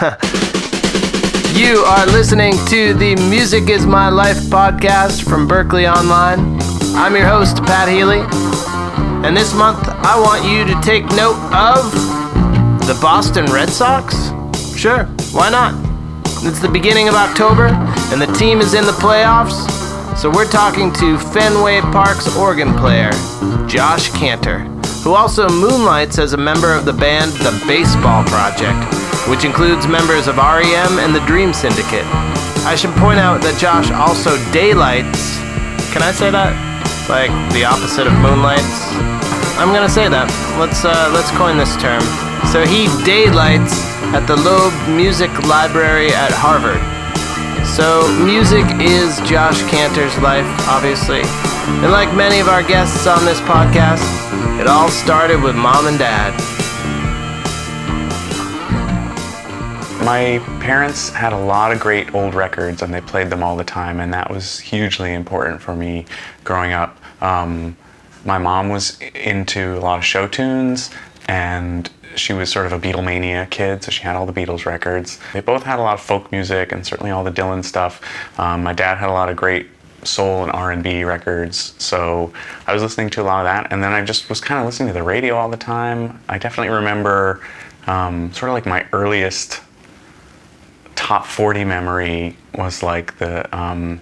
You are listening to the Music Is My Life podcast from Berklee Online. I'm your host, Pat Healy. And this month, I want you to take note of the Boston Red Sox. Sure, why not? It's the beginning of October, and the team is in the playoffs. So we're talking to Fenway Park's organ player, Josh Kantor, who also moonlights as a member of the band The Baseball Project, which includes members of R.E.M. and the Dream Syndicate. I should point out that Josh also daylights. Can I say that? Like the opposite of moonlights? I'm gonna say that. Let's coin this term. So he daylights at the Loeb Music Library at Harvard. So music is Josh Kantor's life, obviously. And like many of our guests on this podcast, it all started with mom and dad. My parents had a lot of great old records and they played them all the time, and that was hugely important for me growing up. My mom was into a lot of show tunes, and she was sort of a Beatlemania kid, so she had all the Beatles records. They both had a lot of folk music and certainly all the Dylan stuff. My dad had a lot of great soul and R&B records, so I was listening to a lot of that, and then I just was kind of listening to the radio all the time. I definitely remember sort of like my earliest top 40 memory was like the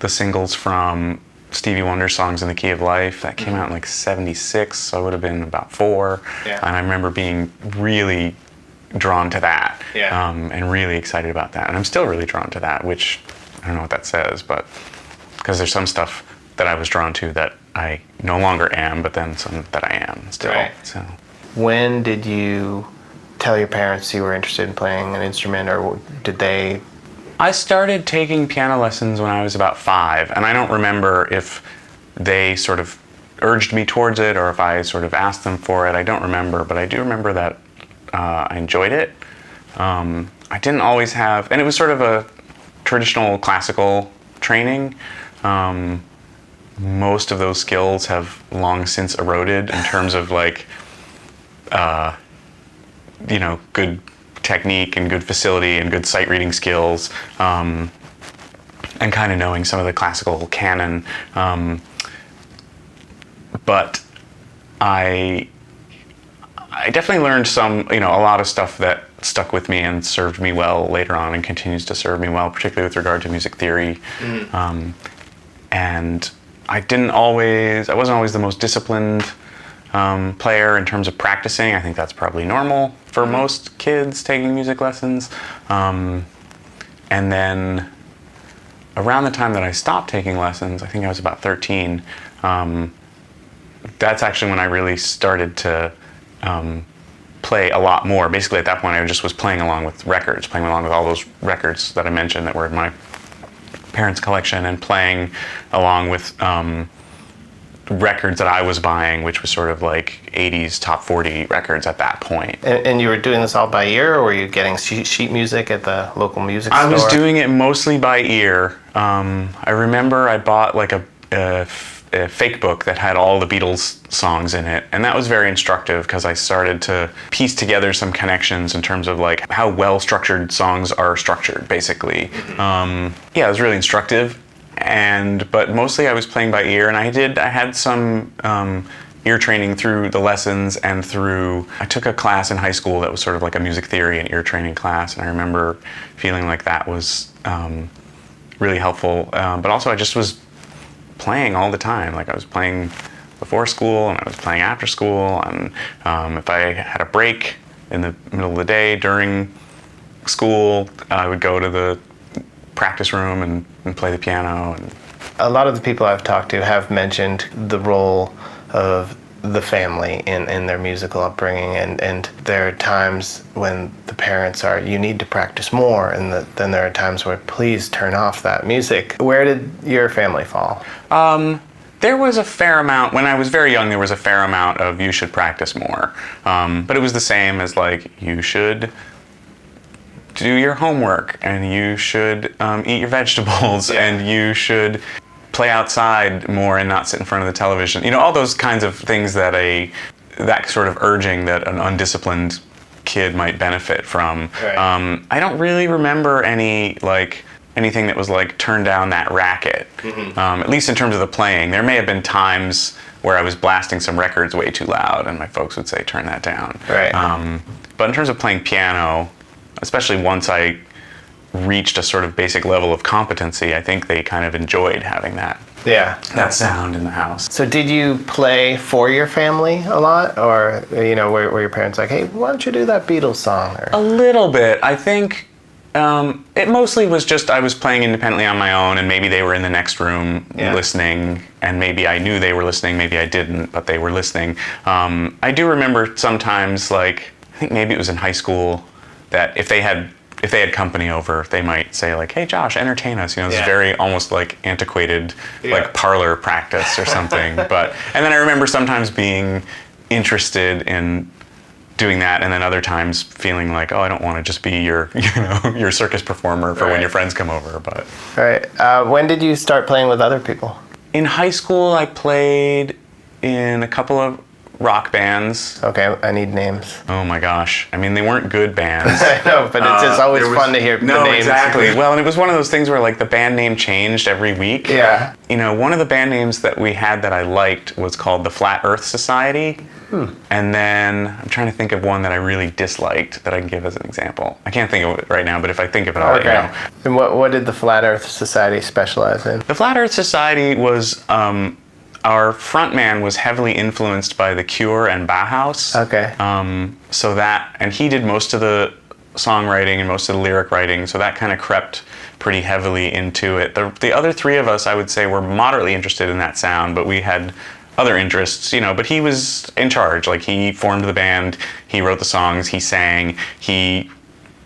singles from Stevie Wonder Songs in the Key of Life that came out in like 76, so I would have been about 4. Yeah. And I remember being really drawn to that. Yeah. And really excited about that. And I'm still really drawn to that, which I don't know what that says, but because there's some stuff that I was drawn to that I no longer am, but then some that I am still. Right. So. When did you tell your parents you were interested in playing an instrument, or did they? I started taking piano lessons when I was about 5, and I don't remember if they sort of urged me towards it or if I sort of asked them for it. I don't remember, but I do remember that I enjoyed it. I didn't always have, and it was sort of a traditional classical training. Most of those skills have long since eroded in terms of like, good technique and good facility and good sight reading skills, and kind of knowing some of the classical canon. But I definitely learned a lot of stuff that stuck with me and served me well later on and continues to serve me well, particularly with regard to music theory. And I wasn't always the most disciplined player in terms of practicing. I think that's probably normal for most kids taking music lessons. And then around the time that I stopped taking lessons, I think I was about 13, that's actually when I really started to play a lot more. Basically at that point I just was playing along with records, playing along with all those records that I mentioned that were in my parents' collection, and playing along with records that I was buying, which was sort of like 80s top 40 records at that point. And you were doing this all by ear, or were you getting sheet music at the local music store? I was doing it mostly by ear. I remember I bought like a fake book that had all the Beatles songs in it, and that was very instructive because I started to piece together some connections in terms of like how well structured songs are structured, basically. It was really instructive. But mostly I was playing by ear, and I had some ear training through the lessons and I took a class in high school that was sort of like a music theory and ear training class, and I remember feeling like that was really helpful. But also I just was playing all the time. Like I was playing before school and I was playing after school, and if I had a break in the middle of the day during school, I would go to the practice room and play the piano. And a lot of the people I've talked to have mentioned the role of the family in their musical upbringing, and there are times when the parents are, you need to practice more, and then there are times where, please turn off that music. Where did your family fall? There was a fair amount, when I was very young, there was a fair amount of you should practice more. But it was the same as like, you should do your homework, and you should eat your vegetables, and you should play outside more and not sit in front of the television. All those kinds of things that that sort of urging that an undisciplined kid might benefit from. Right. I don't really remember anything that was like turn down that racket. At least in terms of the playing. There may have been times where I was blasting some records way too loud, and my folks would say, turn that down. Right. But in terms of playing piano, especially once I reached a sort of basic level of competency, I think they kind of enjoyed having that sound in the house. So did you play for your family a lot? Or, were your parents like, hey, why don't you do that Beatles song? Or? A little bit. I think it mostly was just I was playing independently on my own, and maybe they were in the next room listening, and maybe I knew they were listening, maybe I didn't, but they were listening. I do remember sometimes, like, I think maybe it was in high school, that if they had company over, they might say like, hey Josh, entertain us. It's very almost like antiquated, like parlor practice or something. And then I remember sometimes being interested in doing that, and then other times feeling like, oh, I don't want to just be your circus performer for when your friends come over. But when did you start playing with other people? In high school, I played in a couple of rock bands. Okay, I need names. Oh my gosh. I mean, they weren't good bands. I know, but it's always fun to hear the names. No, exactly. Well, and it was one of those things where like the band name changed every week. Yeah. One of the band names that we had that I liked was called the Flat Earth Society. And then I'm trying to think of one that I really disliked that I can give as an example. I can't think of it right now, but if I think of it, I'll let you know. And what did the Flat Earth Society specialize in? The Flat Earth Society was... our front man was heavily influenced by The Cure and Bauhaus. Okay. And he did most of the songwriting and most of the lyric writing, so that kind of crept pretty heavily into it. The other three of us, I would say, were moderately interested in that sound, but we had other interests, but he was in charge. Like, he formed the band, he wrote the songs, he sang, he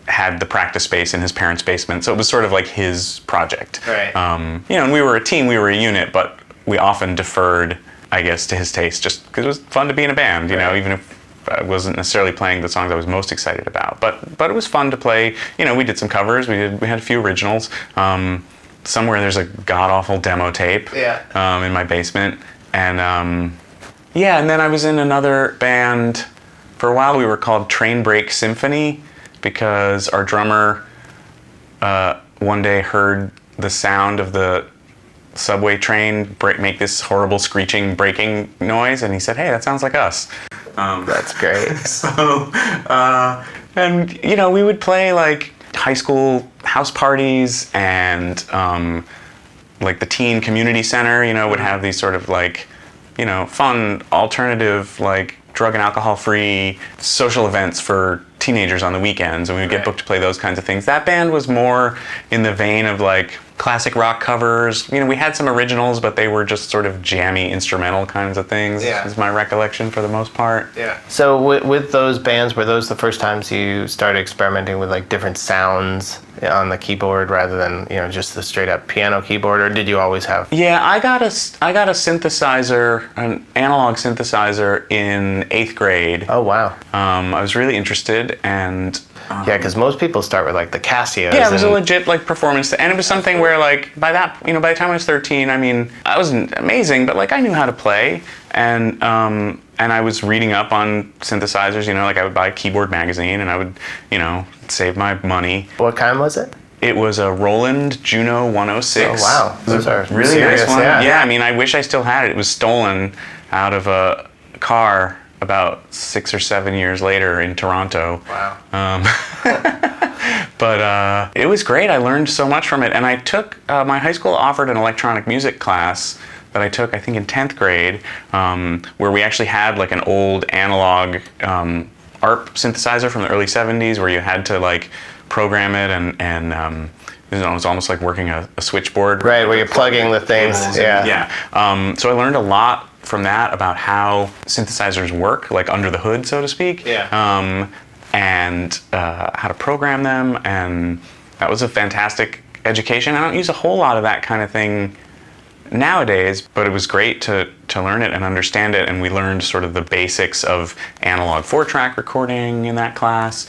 had the practice space in his parents' basement, so it was sort of like his project. Right. And we were a team, we were a unit, but we often deferred, I guess, to his taste, just because it was fun to be in a band, even if I wasn't necessarily playing the songs I was most excited about. But it was fun to play. We did some covers. We had a few originals. Somewhere there's a god-awful demo tape in my basement. And and then I was in another band. For a while we were called Train Break Symphony, because our drummer one day heard the sound of the subway train make this horrible screeching braking noise, and he said, hey, that sounds like us. That's great. And we would play like high school house parties, and like the teen community center would have these sort of like fun alternative, like drug and alcohol free social events for teenagers on the weekends, and we would get booked to play those kinds of things. That band was more in the vein of like classic rock covers. We had some originals, but they were just sort of jammy instrumental kinds of things, is my recollection for the most part. Yeah. So with those bands, were those the first times you started experimenting with like different sounds on the keyboard rather than just the straight up piano keyboard, or did you always have? Yeah, I got a synthesizer, an analog synthesizer in 8th grade. Oh wow. I was really interested, and because most people start with like the Casios. Yeah, it was a legit like performance, and it was something where like by the time I was 13, I mean, I wasn't amazing, but like I knew how to play, and I was reading up on synthesizers. Like I would buy Keyboard magazine, and I would save my money. What kind was it? It was a Roland Juno 106. Oh wow, those are really serious, nice one. Yeah, I mean, I wish I still had it. It was stolen out of a car about 6 or 7 years later in Toronto. Wow. But it was great. I learned so much from it, and I took my high school offered an electronic music class that I took, I think, in 10th grade, where we actually had like an old analog ARP synthesizer from the early 70s, where you had to like program it, and it was almost like working a switchboard. Right, where you're plugging the things. Yeah. So I learned a lot from that about how synthesizers work, like under the hood, so to speak. Yeah. And how to program them, and that was a fantastic education. I don't use a whole lot of that kind of thing nowadays, but it was great to learn it and understand it, and we learned sort of the basics of analog 4-track recording in that class.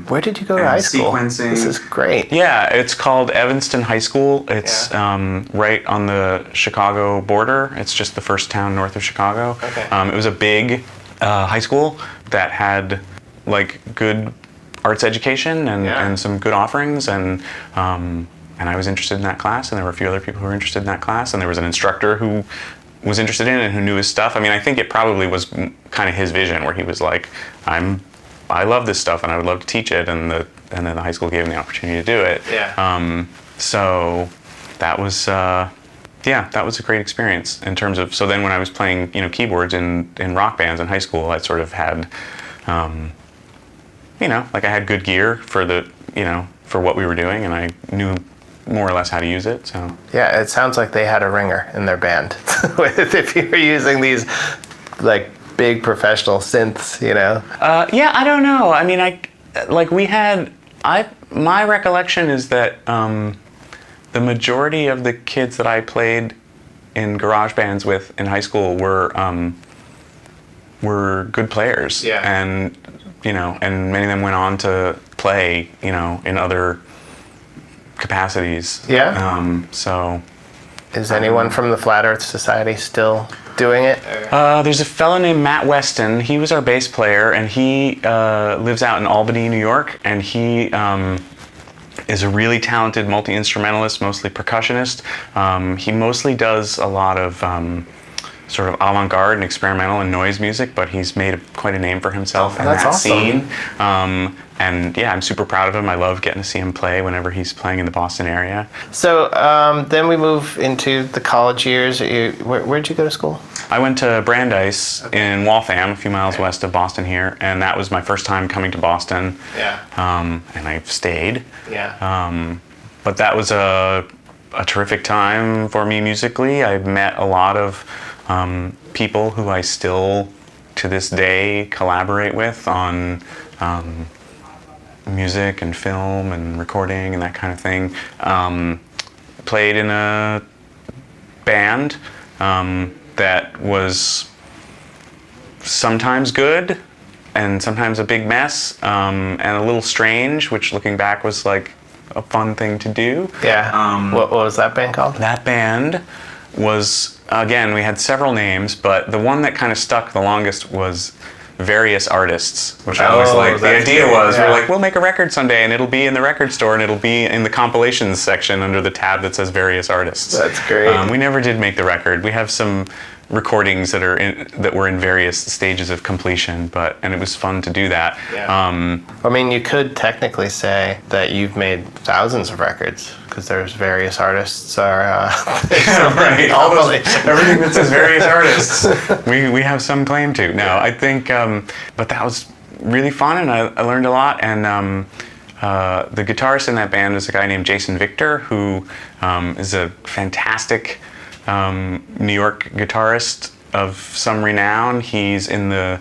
Where did you go to high school? Sequencing. This is great. Yeah, it's called Evanston High School. It's right on the Chicago border. It's just the first town north of Chicago. Okay. It was a big high school that had like good arts education and some good offerings, and I was interested in that class, and there were a few other people who were interested in that class, and there was an instructor who was interested in it and who knew his stuff. I mean, I think it probably was kind of his vision, where he was like, I love this stuff and I would love to teach it, and then the high school gave him the opportunity to do it. So that was that was a great experience in terms of. So then when I was playing keyboards in rock bands in high school, I sort of had like I had good gear for for what we were doing, and I knew more or less how to use it. So yeah, it sounds like they had a ringer in their band if you were using these like big professional synths, I don't know. I mean, my recollection is that the majority of the kids that I played in garage bands with in high school were good players. And and many of them went on to play, in other capacities. So is anyone from the Flat Earth Society still doing it? There's a fellow named Matt Weston. He was our bass player, and he lives out in Albany, New York, and he is a really talented multi-instrumentalist, mostly percussionist. He mostly does a lot of sort of avant-garde and experimental and noise music, but he's made quite a name for himself in that scene. And yeah, I'm super proud of him. I love getting to see him play whenever he's playing in the Boston area. So then we move into the college years. Where'd you go to school? I went to Brandeis in Waltham, a few miles west of Boston here, and that was my first time coming to Boston. And I've stayed. But that was a terrific time for me musically. I met a lot of people who I still, to this day, collaborate with on music and film and recording and that kind of thing. Played in a band that was sometimes good and sometimes a big mess, and a little strange, which looking back was like a fun thing to do. What was that band called? That band was, again, we had several names, but the one that kind of stuck the longest was Various Artists, which I always liked. The idea was, we're like, we'll make a record someday, and it'll be in the record store, and it'll be in the compilations section under the tab that says Various Artists. That's great. We never did make the record. We have some recordings that were in various stages of completion, and it was fun to do that. I mean, you could technically say that you've made thousands of records, because there's Various Artists are right. Everything that says Various Artists, we have some claim to. No, I think, but that was really fun, and I learned a lot. And the guitarist in that band is a guy named Jason Victor, who is a fantastic New York guitarist of some renown. He's in the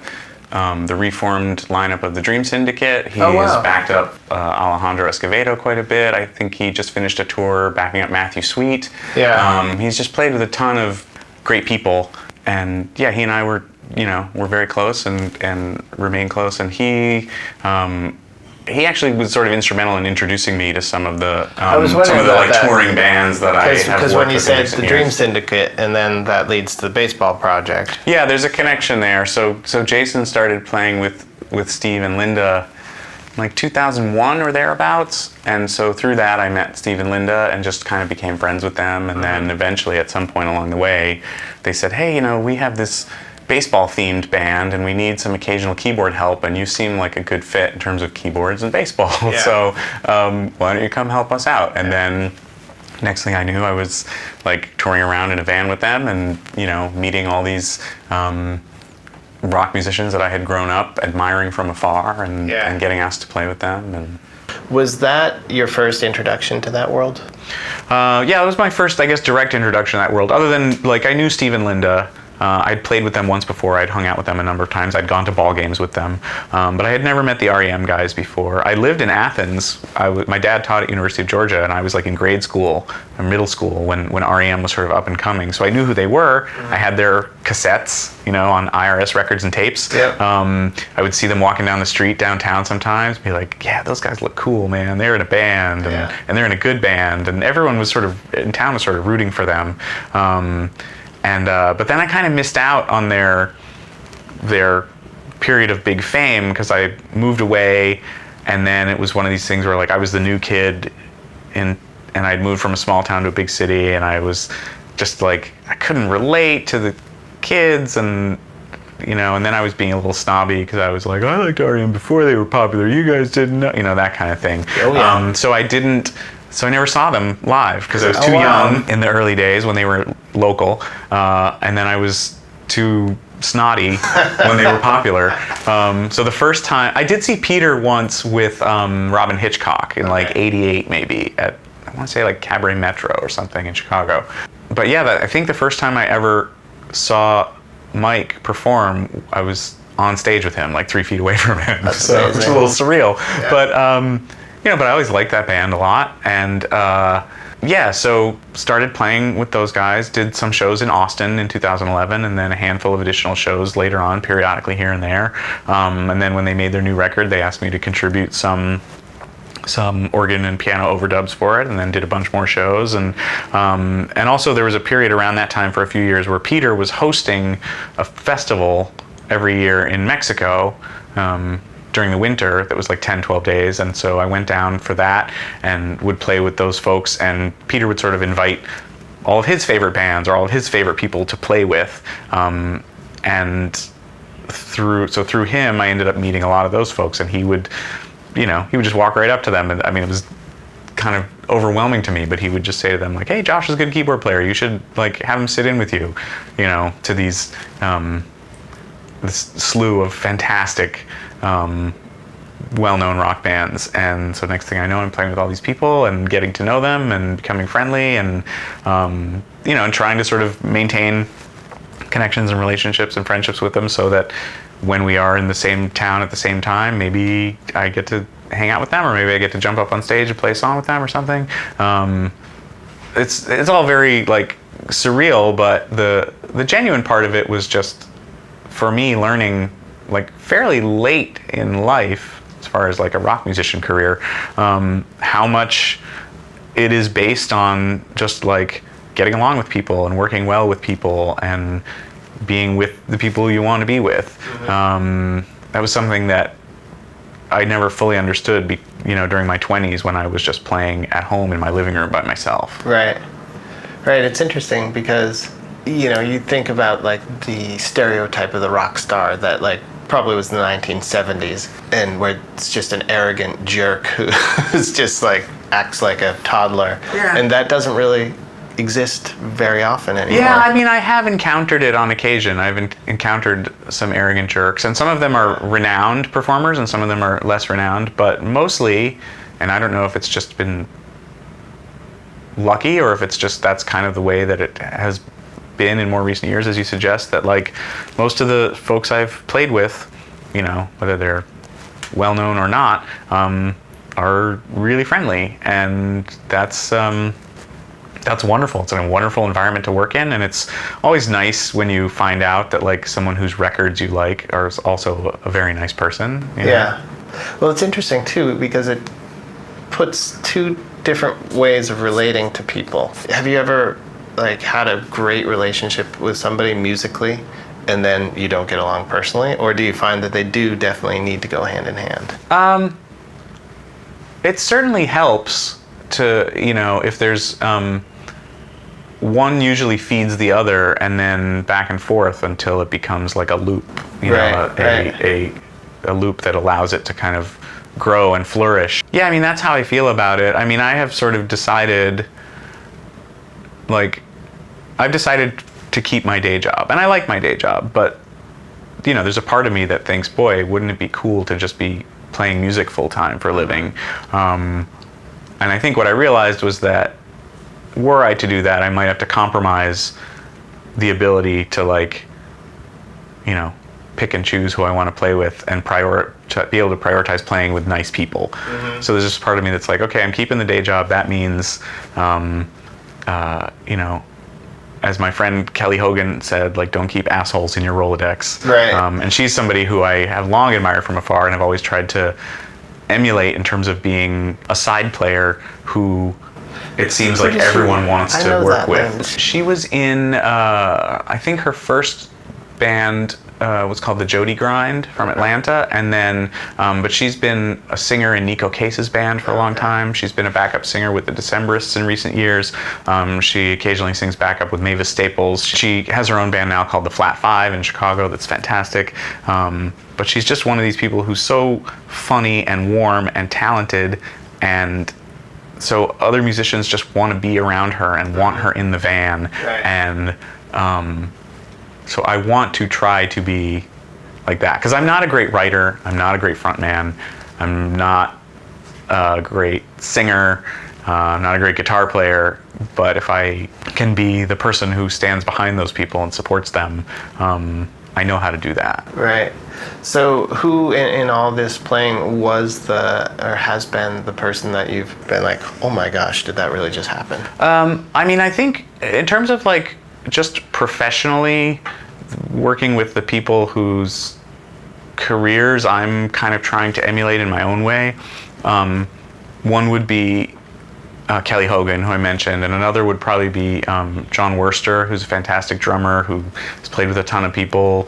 reformed lineup of the Dream Syndicate. He has backed up Alejandro Escovedo quite a bit. I think he just finished a tour backing up Matthew Sweet. He's just played with a ton of great people, and he and I were very close and remain close. And he actually was sort of instrumental in introducing me to some of the touring bands that I have worked with. Because when you said the Dream Syndicate, and then that leads to the baseball project. Yeah, there's a connection there. So Jason started playing with Steve and Linda like 2001 or thereabouts, and so through that I met Steve and Linda and just kind of became friends with them. And then eventually, at some point along the way, they said, "Hey, we have this baseball-themed band, and we need some occasional keyboard help, and you seem like a good fit in terms of keyboards and baseball. So why don't you come help us out?" And then next thing I knew, I was like touring around in a van with them, and meeting all these rock musicians that I had grown up admiring from afar, and getting asked to play with them. And was that your first introduction to that world? It was my first, I guess, direct introduction to that world. Other than I knew Steve and Linda. I'd played with them once before. I'd hung out with them a number of times. I'd gone to ball games with them, but I had never met the R.E.M. guys before. I lived in Athens. My dad taught at University of Georgia, and I was like in grade school or middle school when R.E.M. was sort of up and coming. So I knew who they were. I had their cassettes, on IRS records and tapes. I would see them walking down the street downtown sometimes, be like, "Yeah, those guys look cool, man. They're in a band, and they're in a good band." And everyone was in town was sort of rooting for them. But then I kind of missed out on their period of big fame because I moved away, and then it was one of these things where like I was the new kid and I'd moved from a small town to a big city, and I was just like, I couldn't relate to the kids, and and then I was being a little snobby because I was like, I liked R.E.M. before they were popular, you guys didn't know, that kind of thing. Oh, yeah. So I never saw them live because I was too young in the early days when they were local, and then I was too snotty when they were popular. So the first time, I did see Peter once with Robyn Hitchcock in like 88 maybe at, I want to say like Cabaret Metro or something in Chicago. But yeah, I think the first time I ever saw Mike perform, I was on stage with him, like 3 feet away from him. That's so amazing. It's a little surreal. Yeah. But I always liked that band a lot, and so started playing with those guys. Did some shows in Austin in 2011, and then a handful of additional shows later on, periodically here and there. And then when they made their new record, they asked me to contribute some organ and piano overdubs for it, and then did a bunch more shows. And also there was a period around that time for a few years where Peter was hosting a festival every year in Mexico during the winter that was like 10, 12 days. And so I went down for that and would play with those folks, and Peter would sort of invite all of his favorite bands or all of his favorite people to play with. And through him, I ended up meeting a lot of those folks, and he would just walk right up to them. And I mean, it was kind of overwhelming to me, but he would just say to them like, hey, Josh is a good keyboard player. You should like have him sit in with you, to these, this slew of fantastic, well-known rock bands. And so next thing I know, I'm playing with all these people and getting to know them and becoming friendly and, and trying to sort of maintain connections and relationships and friendships with them so that when we are in the same town at the same time, maybe I get to hang out with them, or maybe I get to jump up on stage and play a song with them or something. It's all very like surreal, but the genuine part of it was just for me learning like fairly late in life, as far as like a rock musician career, how much it is based on just like getting along with people and working well with people and being with the people you want to be with. Mm-hmm. That was something that I never fully understood, during my 20s when I was just playing at home in my living room by myself. Right. It's interesting because, you think about like the stereotype of the rock star that like probably was in the 1970s, and where it's just an arrogant jerk who's just like acts like a toddler. Yeah. And that doesn't really exist very often anymore. Yeah, I mean, I have encountered it on occasion. I've encountered some arrogant jerks, and some of them are renowned performers and some of them are less renowned, but mostly, and I don't know if it's just been lucky or if it's just that's kind of the way that it has been in more recent years, as you suggest, that like most of the folks I've played with, whether they're well known or not, are really friendly, and that's wonderful. It's a wonderful environment to work in, and it's always nice when you find out that like someone whose records you like are also a very nice person. Yeah. Well, it's interesting too because it puts two different ways of relating to people. Have you ever like had a great relationship with somebody musically and then you don't get along personally, or do you find that they do definitely need to go hand in hand? It certainly helps to, if there's one usually feeds the other and then back and forth until it becomes like a loop, a loop that allows it to kind of grow and flourish. Yeah, I mean, that's how I feel about it. I mean, I have sort of decided, I've decided to keep my day job, and I like my day job, but, there's a part of me that thinks, boy, wouldn't it be cool to just be playing music full time for a living? And I think what I realized was that were I to do that, I might have to compromise the ability to pick and choose who I want to play with and be able to prioritize playing with nice people. Mm-hmm. So there's this part of me that's like, okay, I'm keeping the day job. That means, as my friend Kelly Hogan said, don't keep assholes in your Rolodex. Right. And she's somebody who I have long admired from afar and have always tried to emulate in terms of being a side player who it seems like everyone wants to work with. She was in, I think her first band what's called the Jody grind from Atlanta, and then but she's been a singer in Neko Case's band for a long time. She's been a backup singer with the Decemberists in recent years. She occasionally sings backup with Mavis Staples. She has her own band now called the Flat Five in Chicago that's fantastic. But she's just one of these people who's so funny and warm and talented, and so other musicians just want to be around her and want her in the van. And so I want to try to be like that, because I'm not a great writer, I'm not a great frontman, I'm not a great singer, I'm not a great guitar player, but if I can be the person who stands behind those people and supports them, I know how to do that. Right. So who in all this playing was or has been the person that you've been like, oh my gosh, did that really just happen? I mean, I think in terms of like just professionally working with the people whose careers I'm kind of trying to emulate in my own way, one would be Kelly Hogan, who I mentioned, and another would probably be John Wurster, who's a fantastic drummer who has played with a ton of people.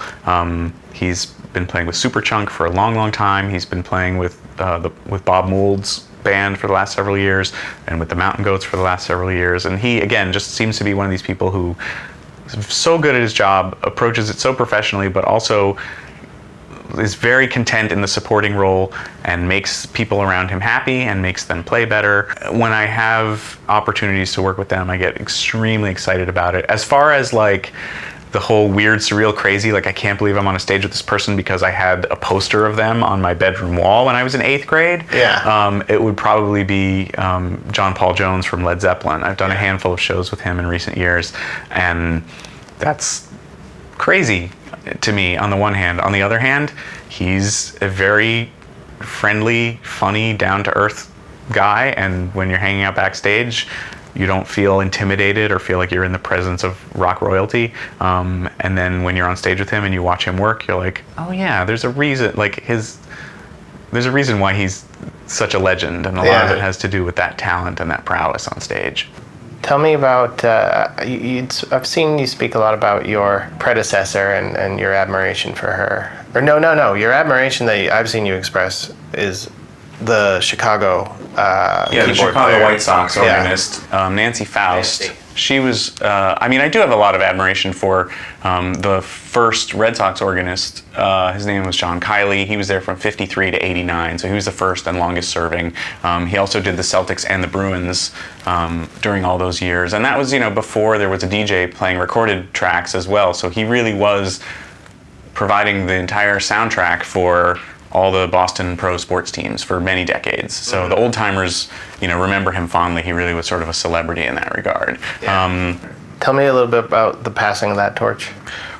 He's been playing with Superchunk for a long, long time. He's been playing with Bob Mould's band for the last several years, and with the Mountain Goats for the last several years. And he, again, just seems to be one of these people who is so good at his job, approaches it so professionally, but also is very content in the supporting role and makes people around him happy and makes them play better. When I have opportunities to work with them, I get extremely excited about it. As far as like the whole weird, surreal, crazy, like I can't believe I'm on a stage with this person because I had a poster of them on my bedroom wall when I was in 8th grade. Yeah. It would probably be John Paul Jones from Led Zeppelin. I've done a handful of shows with him in recent years, and that's crazy to me on the one hand. On the other hand, he's a very friendly, funny, down-to-earth guy, and when you're hanging out backstage, you don't feel intimidated or feel like you're in the presence of rock royalty. And then when you're on stage with him and you watch him work, you're like, oh yeah, there's a reason. Like there's a reason why he's such a legend, and a lot of it has to do with that talent and that prowess on stage. Tell me about, I've seen you speak a lot about your predecessor and your admiration for her. Or no, your admiration that I've seen you express is the Chicago the Chicago White Sox organist, Nancy Faust. Nancy. She was, I do have a lot of admiration for the first Red Sox organist. His name was John Kiley. He was there from 53 to 89, so he was the first and longest serving. He also did the Celtics and the Bruins during all those years. And that was, before there was a DJ playing recorded tracks as well. So he really was providing the entire soundtrack for all the Boston pro sports teams for many decades. So the old timers, remember him fondly. He really was sort of a celebrity in that regard. Yeah. Tell me a little bit about the passing of that torch.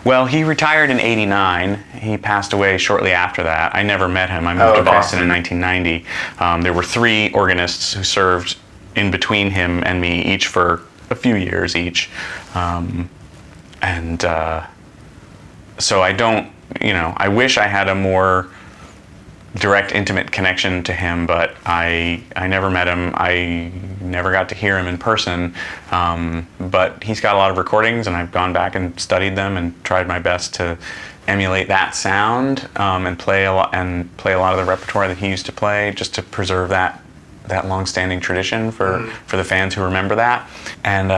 Well, he retired in 89. He passed away shortly after that. I never met him. I moved to Boston in 1990. There were 3 organists who served in between him and me, each for a few years each. So I don't, I wish I had a more direct, intimate connection to him, but I never met him. I never got to hear him in person, but he's got a lot of recordings, and I've gone back and studied them and tried my best to emulate that sound and play a lot of the repertoire that he used to play, just to preserve that long-standing tradition for the fans who remember that. And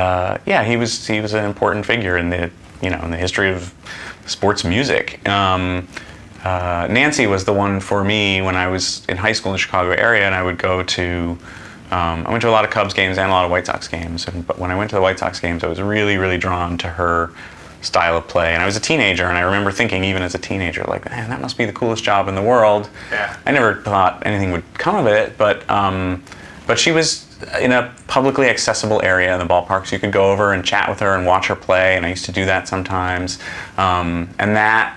he was an important figure in the in the history of sports music. Nancy was the one for me when I was in high school in the Chicago area, and I would go to, I went to a lot of Cubs games and a lot of White Sox games, but when I went to the White Sox games, I was really, really drawn to her style of play. And I was a teenager, and I remember thinking, even as a teenager, like, man, that must be the coolest job in the world. Yeah. I never thought anything would come of it, but she was in a publicly accessible area in the ballpark, so you could go over and chat with her and watch her play, and I used to do that sometimes. And that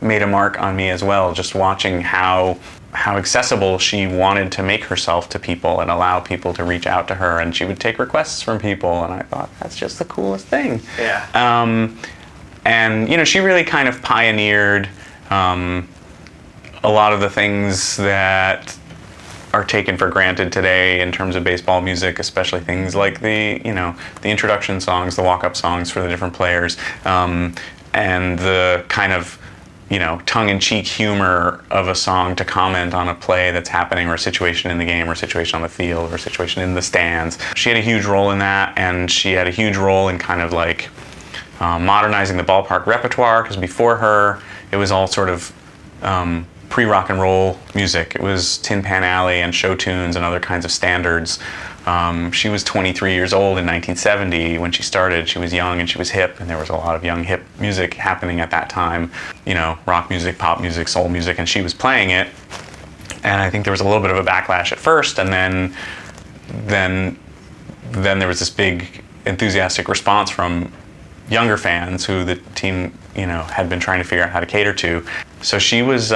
made a mark on me as well, just watching how accessible she wanted to make herself to people and allow people to reach out to her, and she would take requests from people, and I thought, that's just the coolest thing. Yeah. And she really kind of pioneered a lot of the things that are taken for granted today in terms of baseball music, especially things like the introduction songs, the walk-up songs for the different players. and the kind of, tongue-in-cheek humor of a song to comment on a play that's happening, or a situation in the game, or a situation on the field, or a situation in the stands. She had a huge role in that, and she had a huge role in kind of like modernizing the ballpark repertoire, because before her, it was all sort of pre-rock and roll music. It was Tin Pan Alley and show tunes and other kinds of standards. She was 23 years old in 1970 when she started. She was young and she was hip, and there was a lot of young hip music happening at that time. Rock music, pop music, soul music, and she was playing it. And I think there was a little bit of a backlash at first, and then there was this big enthusiastic response from younger fans who the team, had been trying to figure out how to cater to. So she was, she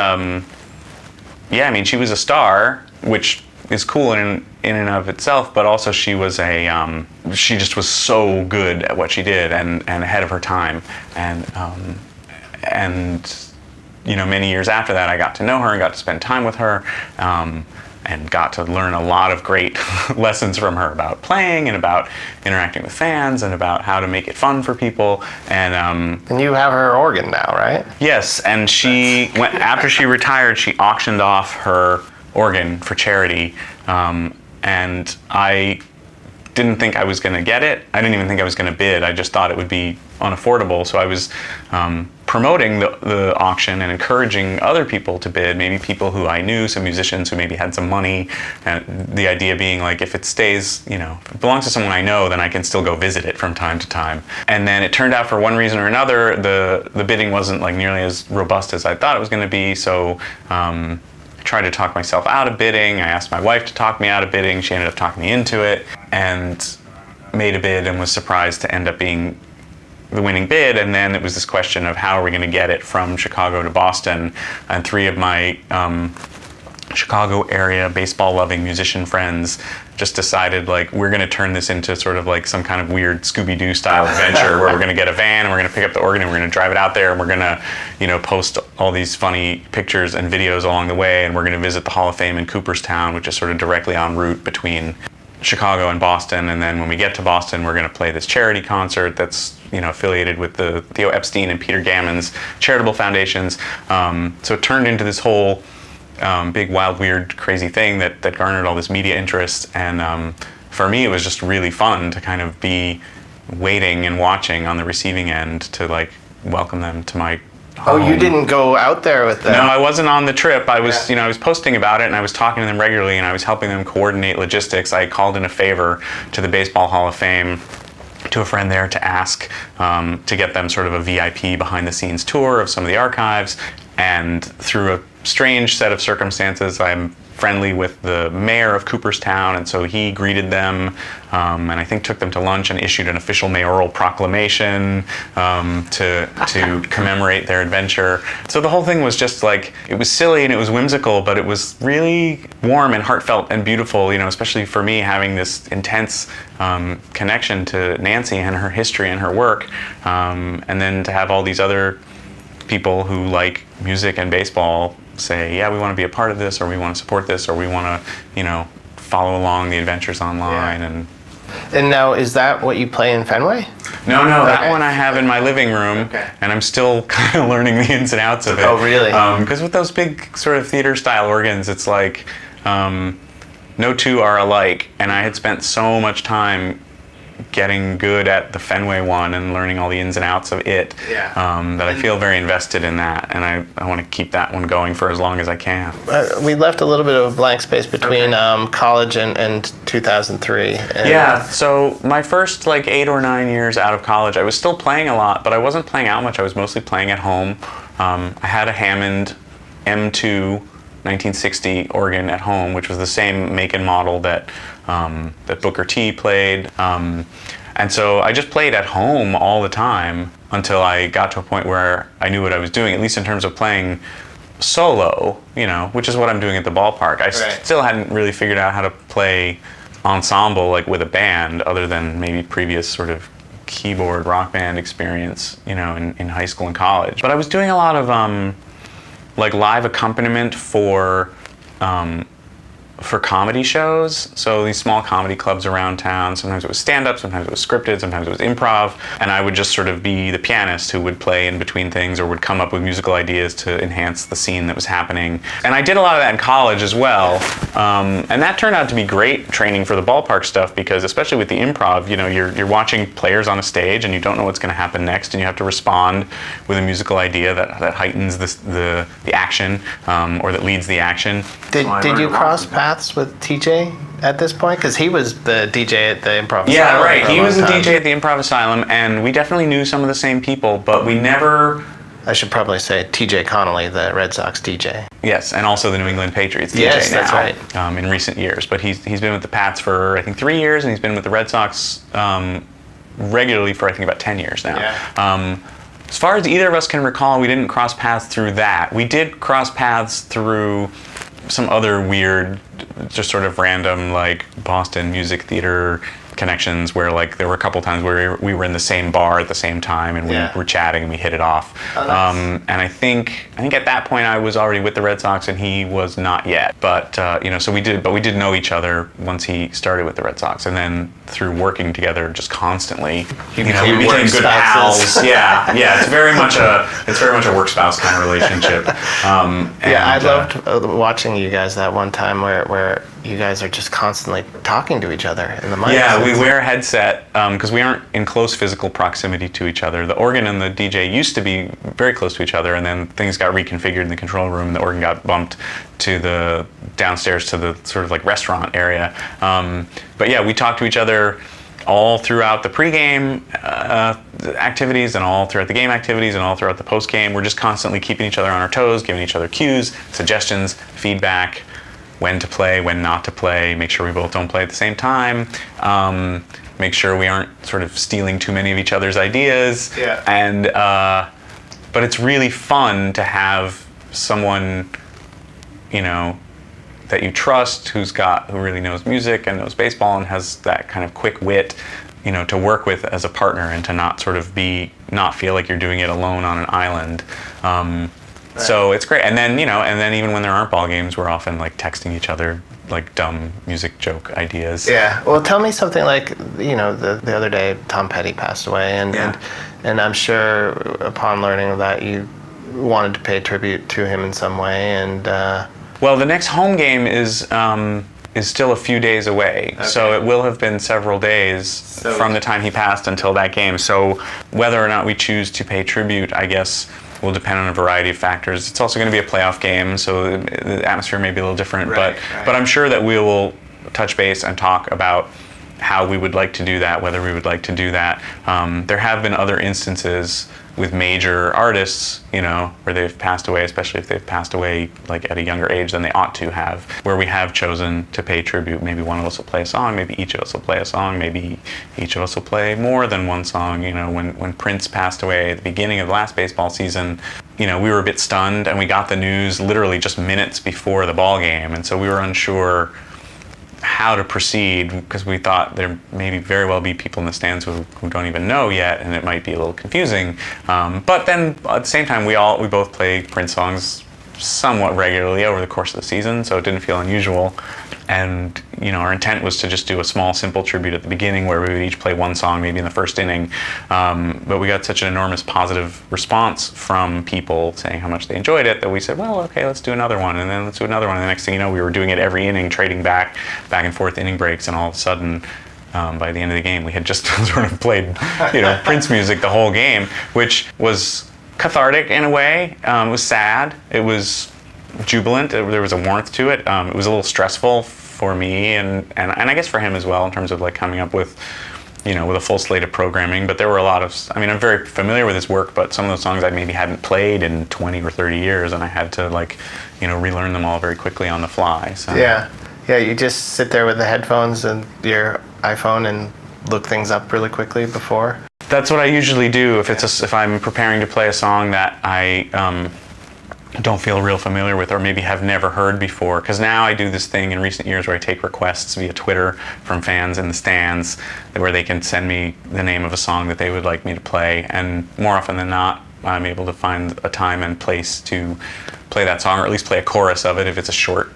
was a star, which is cool in and of itself, but also she was she just was so good at what she did and ahead of her time. And many years after that, I got to know her and got to spend time with her, and got to learn a lot of great lessons from her about playing and about interacting with fans and about how to make it fun for people. And you have her organ now, right? Yes, and she went after she retired. She auctioned off her organ for charity, and I didn't think I was going to get it. I didn't even think I was going to bid. I just thought it would be unaffordable. So I was promoting the auction and encouraging other people to bid, maybe people who I knew, some musicians who maybe had some money. And the idea being like, if it stays, if it belongs to someone I know, then I can still go visit it from time to time. And then it turned out for one reason or another, the bidding wasn't like nearly as robust as I thought it was going to be. So I tried to talk myself out of bidding. I asked my wife to talk me out of bidding. She ended up talking me into it and made a bid, and was surprised to end up being the winning bid. And then it was this question of how are we going to get it from Chicago to Boston. And three of my Chicago area baseball loving musician friends just decided, like, we're going to turn this into sort of like some kind of weird Scooby-Doo style adventure where we're going to get a van and we're going to pick up the organ and we're going to drive it out there, and we're going to post all these funny pictures and videos along the way, and we're going to visit the Hall of Fame in Cooperstown, which is sort of directly en route between Chicago and Boston. And then when we get to Boston, we're going to play this charity concert that's affiliated with the Theo Epstein and Peter Gammon's charitable foundations. So it turned into this whole big, wild, weird, crazy thing that garnered all this media interest. And for me, it was just really fun to kind of be waiting and watching on the receiving end to like welcome them to my home. Oh, you didn't go out there with them? No, I wasn't on the trip. I was, I was posting about it, and I was talking to them regularly, and I was helping them coordinate logistics. I called in a favor to the Baseball Hall of Fame to a friend there to ask to get them sort of a VIP behind-the-scenes tour of some of the archives. And through a strange set of circumstances, I'm friendly with the mayor of Cooperstown, and so he greeted them, and I think took them to lunch and issued an official mayoral proclamation to commemorate their adventure. So the whole thing was just like, it was silly and it was whimsical, but it was really warm and heartfelt and beautiful, especially for me, having this intense connection to Nancy and her history and her work, and then to have all these other people who like music and baseball say, yeah, we want to be a part of this, or we want to support this, or we want to, follow along the adventures online. Yeah. And now, is that what you play in Fenway? No, that one I have in my living room, and I'm still kind of learning the ins and outs of it. Oh, really? Because with those big sort of theater-style organs, it's like no two are alike, and I had spent so much time getting good at the Fenway one and learning all the ins and outs of it, that I feel very invested in that, and I want to keep that one going for as long as I can. We left a little bit of a blank space between college and 2003. So my first 8 or 9 years out of college, I was still playing a lot, but I wasn't playing out much. I was mostly playing at home. I had a Hammond M2 1960 organ at home, which was the same make and model that Booker T played. And so I just played at home all the time until I got to a point where I knew what I was doing, at least in terms of playing solo, which is what I'm doing at the ballpark. I still hadn't really figured out how to play ensemble with a band, other than maybe previous sort of keyboard rock band experience, in high school and college. But I was doing a lot of live accompaniment for for comedy shows. So these small comedy clubs around town. Sometimes it was stand-up, sometimes it was scripted, sometimes it was improv. And I would just sort of be the pianist who would play in between things or would come up with musical ideas to enhance the scene that was happening. And I did a lot of that in college as well. And that turned out to be great training for the ballpark stuff because especially with the improv, you're watching players on a stage and you don't know what's going to happen next and you have to respond with a musical idea that heightens the action or that leads the action. Did you cross paths with TJ at this point? Because he was the DJ at the Improv Asylum. Yeah, right. He was the DJ at the Improv Asylum, and we definitely knew some of the same people, but we never... I should probably say TJ Connolly, the Red Sox DJ. Yes, and also the New England Patriots DJ yes, now. That's right. In recent years. But he's been with the Pats for, I think, 3 years, and he's been with the Red Sox regularly for, I think, about 10 years now. Yeah. As far as either of us can recall, we didn't cross paths through that. We did cross paths through some other weird, just sort of random, like Boston music theater connections where like there were a couple times where we were in the same bar at the same time and we were chatting and we hit it off. Oh, nice. And I think at that point I was already with the Red Sox and he was not yet. But so we did know each other once he started with the Red Sox, and then through working together just constantly, we became good pals. Yeah. It's very much a work spouse kind of relationship. I loved watching you guys that one time where you guys are just constantly talking to each other in the mic. Yeah, we wear a headset because we aren't in close physical proximity to each other. The organ and the DJ used to be very close to each other, and then things got reconfigured in the control room. The organ got bumped to the downstairs to the sort of like restaurant area. But yeah, we talk to each other all throughout the pregame activities and all throughout the game activities and all throughout the postgame. We're just constantly keeping each other on our toes, giving each other cues, suggestions, feedback, when to play, when not to play, make sure we both don't play at the same time, make sure we aren't sort of stealing too many of each other's ideas. Yeah. And but it's really fun to have someone, that you trust, who really knows music and knows baseball and has that kind of quick wit, to work with as a partner and to not sort of not feel like you're doing it alone on an island. So it's great. And then, even when there aren't ball games, we're often like texting each other like dumb music joke ideas. Yeah. Well, tell me something like, the other day Tom Petty passed away and I'm sure upon learning of that you wanted to pay tribute to him in some way and well, the next home game is still a few days away. Okay. So it will have been several days from the time he passed until that game. So whether or not we choose to pay tribute, I guess, will depend on a variety of factors. It's also going to be a playoff game, so the atmosphere may be a little different. But I'm sure that we will touch base and talk about how we would like to do that, whether we would like to do that. There have been other instances with major artists, where they've passed away, especially if they've passed away like at a younger age than they ought to have, where we have chosen to pay tribute. Maybe one of us will play a song, maybe each of us will play a song, maybe each of us will play more than one song. When Prince passed away at the beginning of the last baseball season, we were a bit stunned, and we got the news literally just minutes before the ball game, and so we were unsure how to proceed because we thought there may very well be people in the stands who don't even know yet, and it might be a little confusing. But then at the same time, we both play Prince songs somewhat regularly over the course of the season, so it didn't feel unusual. And our intent was to just do a small, simple tribute at the beginning where we would each play one song, maybe in the first inning. But we got such an enormous positive response from people saying how much they enjoyed it that we said, well, okay, let's do another one, and then let's do another one. And the next thing you know, we were doing it every inning, trading back and forth inning breaks, and all of a sudden, by the end of the game, we had just sort of played, Prince music the whole game, which was cathartic in a way. It was sad. It was jubilant. There was a warmth to it. It was a little stressful for me and I guess for him as well in terms of like coming up with with a full slate of programming. But there were a lot of, I'm very familiar with his work, but some of those songs I maybe hadn't played in 20 or 30 years, and I had to relearn them all very quickly on the fly. So. Yeah, you just sit there with the headphones and your iPhone and look things up really quickly before. That's what I usually do if I'm preparing to play a song that I don't feel real familiar with or maybe have never heard before. Because now I do this thing in recent years where I take requests via Twitter from fans in the stands where they can send me the name of a song that they would like me to play. And more often than not, I'm able to find a time and place to play that song, or at least play a chorus of it if it's a short,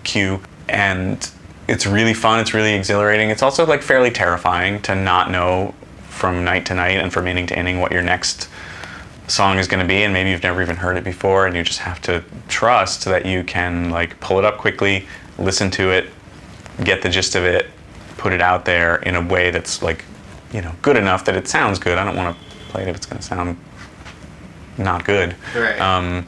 cue. and it's really fun. It's really exhilarating. It's also like fairly terrifying to not know from night to night and from inning to inning what your next song is going to be, and maybe you've never even heard it before, and you just have to trust that you can like pull it up quickly, listen to it, get the gist of it, put it out there in a way that's like, you know, good enough that it sounds good. I don't want to play it if it's going to sound not good. Right.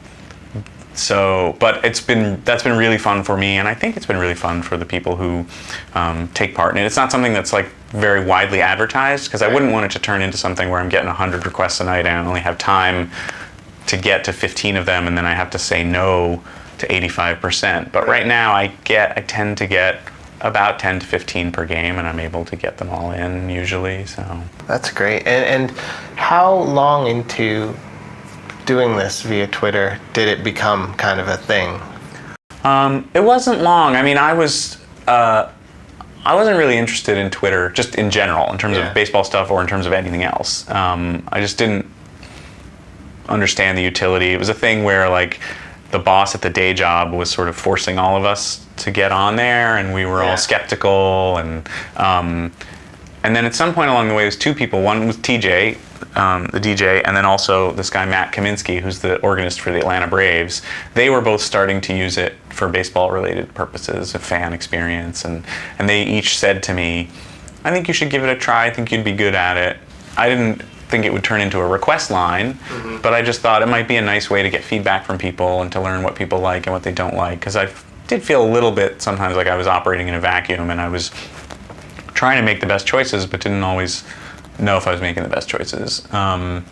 But that's been really fun for me, and I think it's been really fun for the people who take part in it. It's not something that's like very widely advertised, because I wouldn't want it to turn into something where I'm getting 100 requests a night and I only have time to get to 15 of them, and then I have to say no to 85%. But right now I tend to get about 10 to 15 per game, and I'm able to get them all in usually. So that's great. And how long into doing this via Twitter did it become kind of a thing? It wasn't long. I mean, I wasn't really interested in Twitter, just in general, in terms of baseball stuff or in terms of anything else. I just didn't understand the utility. It was a thing where like the boss at the day job was sort of forcing all of us to get on there, and we were all skeptical. And then at some point along the way, there was two people. One was TJ, the DJ, and then also this guy Matt Kaminski, who's the organist for the Atlanta Braves. They were both starting to use it for baseball-related purposes, a fan experience, and they each said to me, I think you should give it a try, I think you'd be good at it. I didn't think it would turn into a request line, but I just thought it might be a nice way to get feedback from people and to learn what people like and what they don't like, because I did feel a little bit sometimes like I was operating in a vacuum, and I was trying to make the best choices, but didn't always know if I was making the best choices. And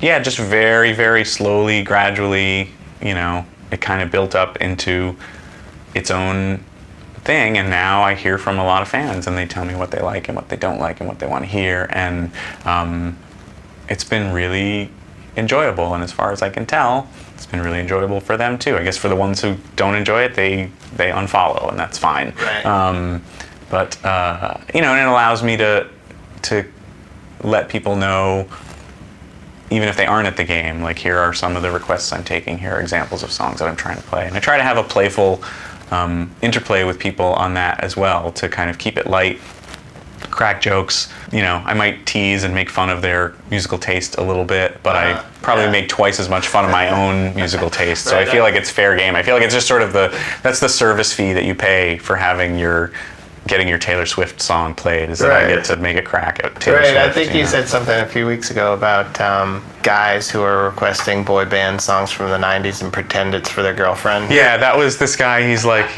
yeah, just very, very slowly, gradually, you know, it kind of built up into its own thing, and now I hear from a lot of fans, and they tell me what they like and what they don't like and what they want to hear, and it's been really enjoyable, and as far as I can tell, it's been really enjoyable for them too. I guess for the ones who don't enjoy it, they unfollow, and that's fine. Right. But you know, and it allows me to let people know, even if they aren't at the game, like, here are some of the requests I'm taking, here are examples of songs that I'm trying to play. And I try to have a playful interplay with people on that as well, to kind of keep it light, crack jokes. You know, I might tease and make fun of their musical taste a little bit, but I probably make twice as much fun of my own musical taste. So I feel like it's fair game. I feel like it's just sort of that's the service fee that you pay for getting your Taylor Swift song played, is that I get to make a crack at Taylor Swift. I think you said something a few weeks ago about guys who are requesting boy band songs from the 90s and pretend it's for their girlfriend. Yeah, that was this guy. He's like,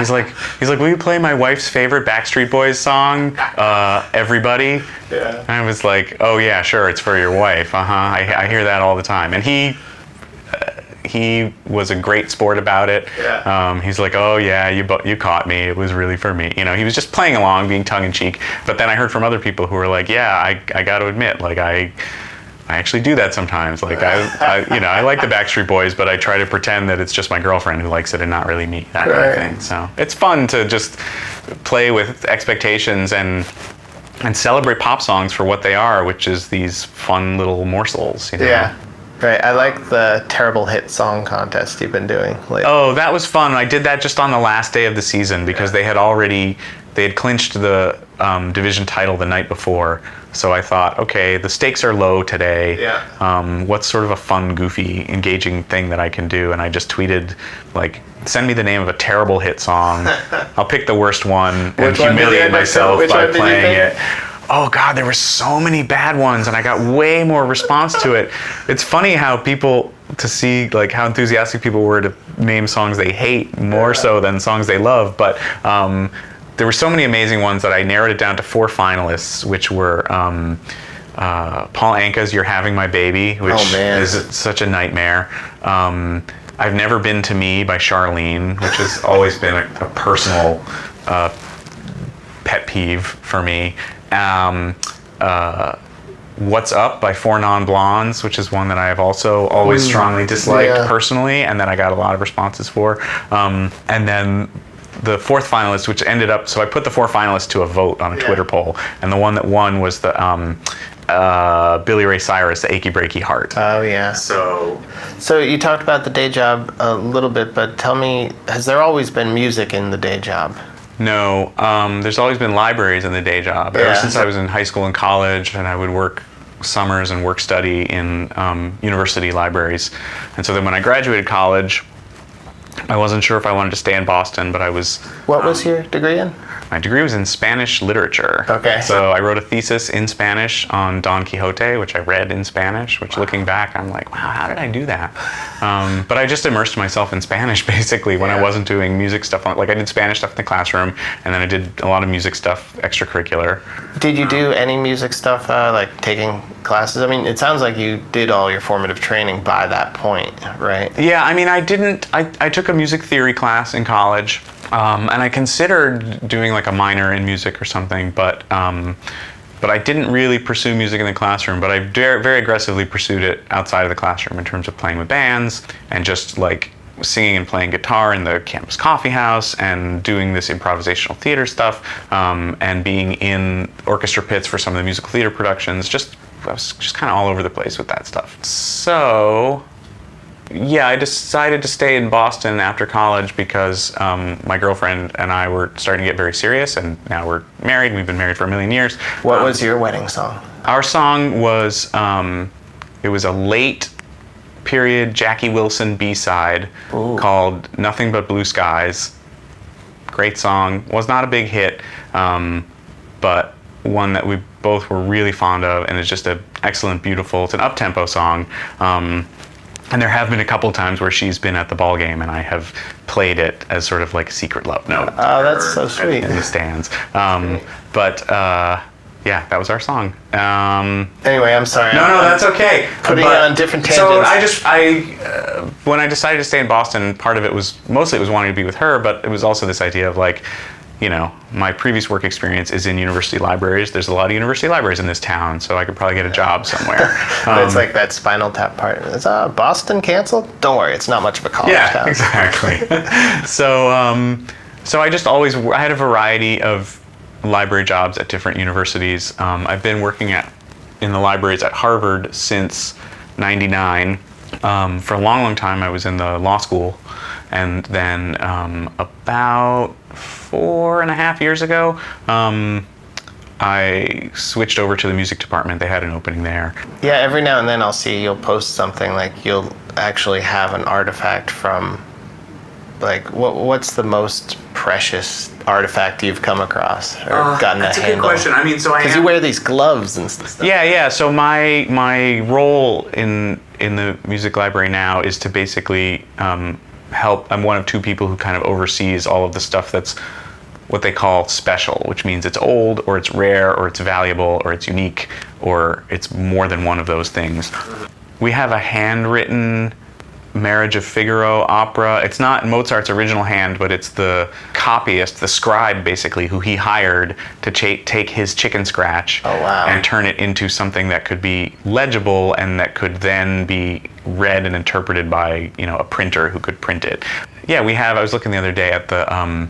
will you play my wife's favorite Backstreet Boys song, Everybody? Yeah. And I was like, oh yeah, sure, it's for your wife. I hear that all the time. And he was a great sport about it. Yeah. He's like, oh yeah, you caught me. It was really for me. You know, he was just playing along, being tongue in cheek. But then I heard from other people who were like, yeah, I got to admit, like, I actually do that sometimes. Like, I like the Backstreet Boys, but I try to pretend that it's just my girlfriend who likes it and not really me. That kind of thing. So it's fun to just play with expectations and celebrate pop songs for what they are, which is these fun little morsels. You know? Yeah. Right, I like the terrible hit song contest you've been doing lately. Oh, that was fun. I did that just on the last day of the season, because they had clinched the division title the night before. So I thought, okay, the stakes are low today. Yeah. What's sort of a fun, goofy, engaging thing that I can do? And I just tweeted, like, send me the name of a terrible hit song. I'll pick the worst one and humiliate myself by playing it. Oh God, there were so many bad ones, and I got way more response to it. It's funny how how enthusiastic people were to name songs they hate more so than songs they love. But there were so many amazing ones that I narrowed it down to 4 finalists, which were Paul Anka's "You're Having My Baby," which is such a nightmare. "I've Never Been to Me" by Charlene, which has always been a personal pet peeve for me. "What's Up" by Four Non Blondes, which is one that I have also always strongly disliked personally, and that I got a lot of responses for. And then the fourth finalist, which ended up, so I put the four finalists to a vote on a Twitter poll, and the one that won was the Billy Ray Cyrus, the Achy Breaky Heart. Oh, yeah. So you talked about the day job a little bit, but tell me, has there always been music in the day job? No, there's always been libraries in the day job. Ever since I was in high school and college, and I would work summers and work study in university libraries. And so then when I graduated college, I wasn't sure if I wanted to stay in Boston, but I was... What was your degree in? My degree was in Spanish literature. Okay. So I wrote a thesis in Spanish on Don Quixote, which I read in Spanish, which looking back, I'm like, wow, how did I do that? But I just immersed myself in Spanish, basically, when I wasn't doing music stuff. Like I did Spanish stuff in the classroom, and then I did a lot of music stuff, extracurricular. Did you do any music stuff, like taking classes? I mean, it sounds like you did all your formative training by that point, right? Yeah, I mean, I didn't. I took a music theory class in college. And I considered doing like a minor in music or something, but I didn't really pursue music in the classroom. But I very aggressively pursued it outside of the classroom in terms of playing with bands and just like singing and playing guitar in the campus coffee house and doing this improvisational theater stuff and being in orchestra pits for some of the musical theater productions. I was just kind of all over the place with that stuff. So... yeah, I decided to stay in Boston after college because my girlfriend and I were starting to get very serious, and now we're married. We've been married for a million years. What was your wedding song? Our song was, it was a late period Jackie Wilson B-side called Nothing But Blue Skies. Great song. Was not a big hit, but one that we both were really fond of, and it's just an excellent, beautiful, it's an up-tempo song. And there have been a couple times where she's been at the ball game, and I have played it as sort of like a secret love note. Oh, that's so sweet. In the stands. Yeah, that was our song. Anyway, I'm sorry. No, that's okay. Putting it on different tangents. So when I decided to stay in Boston, part of it was, mostly it was wanting to be with her, but it was also this idea of like, you know, my previous work experience is in university libraries. There's a lot of university libraries in this town, so I could probably get a job somewhere. It's like that Spinal Tap part. Is Boston canceled? Don't worry, it's not much of a college town. Yeah, exactly. So I just always, I had a variety of library jobs at different universities. I've been working in the libraries at Harvard since '99. For a long time, I was in the law school. And then about 4.5 years ago, I switched over to the music department. They had an opening there. Yeah, every now and then I'll see you'll post something like you'll actually have an artifact from, like, what's the most precious artifact you've come across or gotten that's a a handle? good question. I mean, so because you wear these gloves and stuff. Yeah. So my role in the music library now is to basically help. I'm one of two people who kind of oversees all of the stuff that's what they call special, which means it's old or it's rare or it's valuable or it's unique or it's more than one of those things. We have a handwritten Marriage of Figaro opera. It's not Mozart's original hand, but it's the copyist, the scribe basically, who he hired to take his chicken scratch and turn it into something that could be legible and that could then be read and interpreted by, you know, a printer who could print it. Yeah, I was looking the other day at the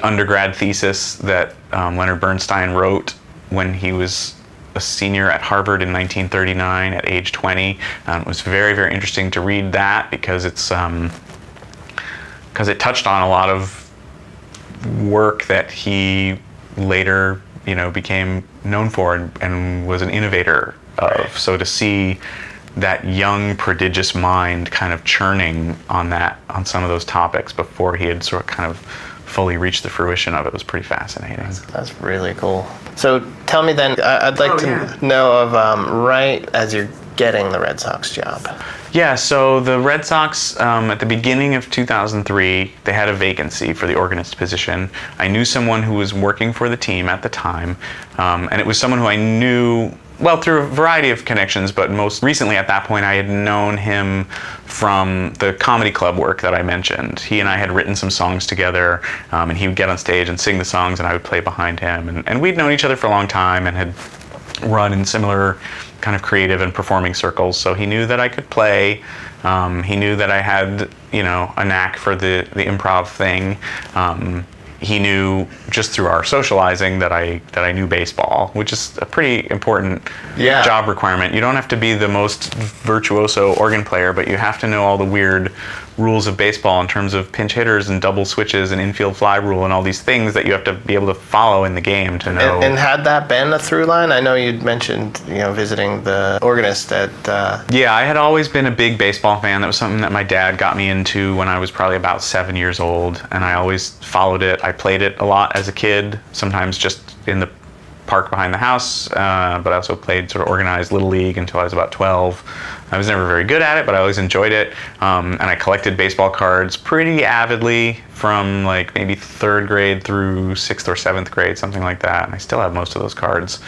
undergrad thesis that Leonard Bernstein wrote when he was a senior at Harvard in 1939 at age 20. It was very, very interesting to read that because it touched on a lot of work that he later, you know, became known for and was an innovator of. So to see that young, prodigious mind kind of churning on some of those topics before he had sort of kind of fully reached the fruition of it was pretty fascinating. That's really cool. So tell me then, I'd like to know of right as you're getting the Red Sox job. Yeah, so the Red Sox, at the beginning of 2003, they had a vacancy for the organist position. I knew someone who was working for the team at the time, and it was someone who I knew, well, through a variety of connections, but most recently at that point I had known him from the comedy club work that I mentioned. He and I had written some songs together, and he would get on stage and sing the songs and I would play behind him. And we'd known each other for a long time and had run in similar kind of creative and performing circles, so he knew that I could play. He knew that I had, you know, a knack for the improv thing. he knew just through our socializing that I knew baseball, which is a pretty important job requirement. You don't have to be the most virtuoso organ player, but you have to know all the weird rules of baseball in terms of pinch hitters and double switches and infield fly rule and all these things that you have to be able to follow in the game to know. And had that been a through line? I know you'd mentioned, visiting the organist at... Yeah, I had always been a big baseball fan. That was something that my dad got me into when I was probably about 7 years old, and I always followed it. I played it a lot as a kid, sometimes just in the park behind the house, but I also played sort of organized Little League until I was about 12. I was never very good at it, but I always enjoyed it, and I collected baseball cards pretty avidly from like maybe 3rd grade through 6th or 7th grade, something like that, and I still have most of those cards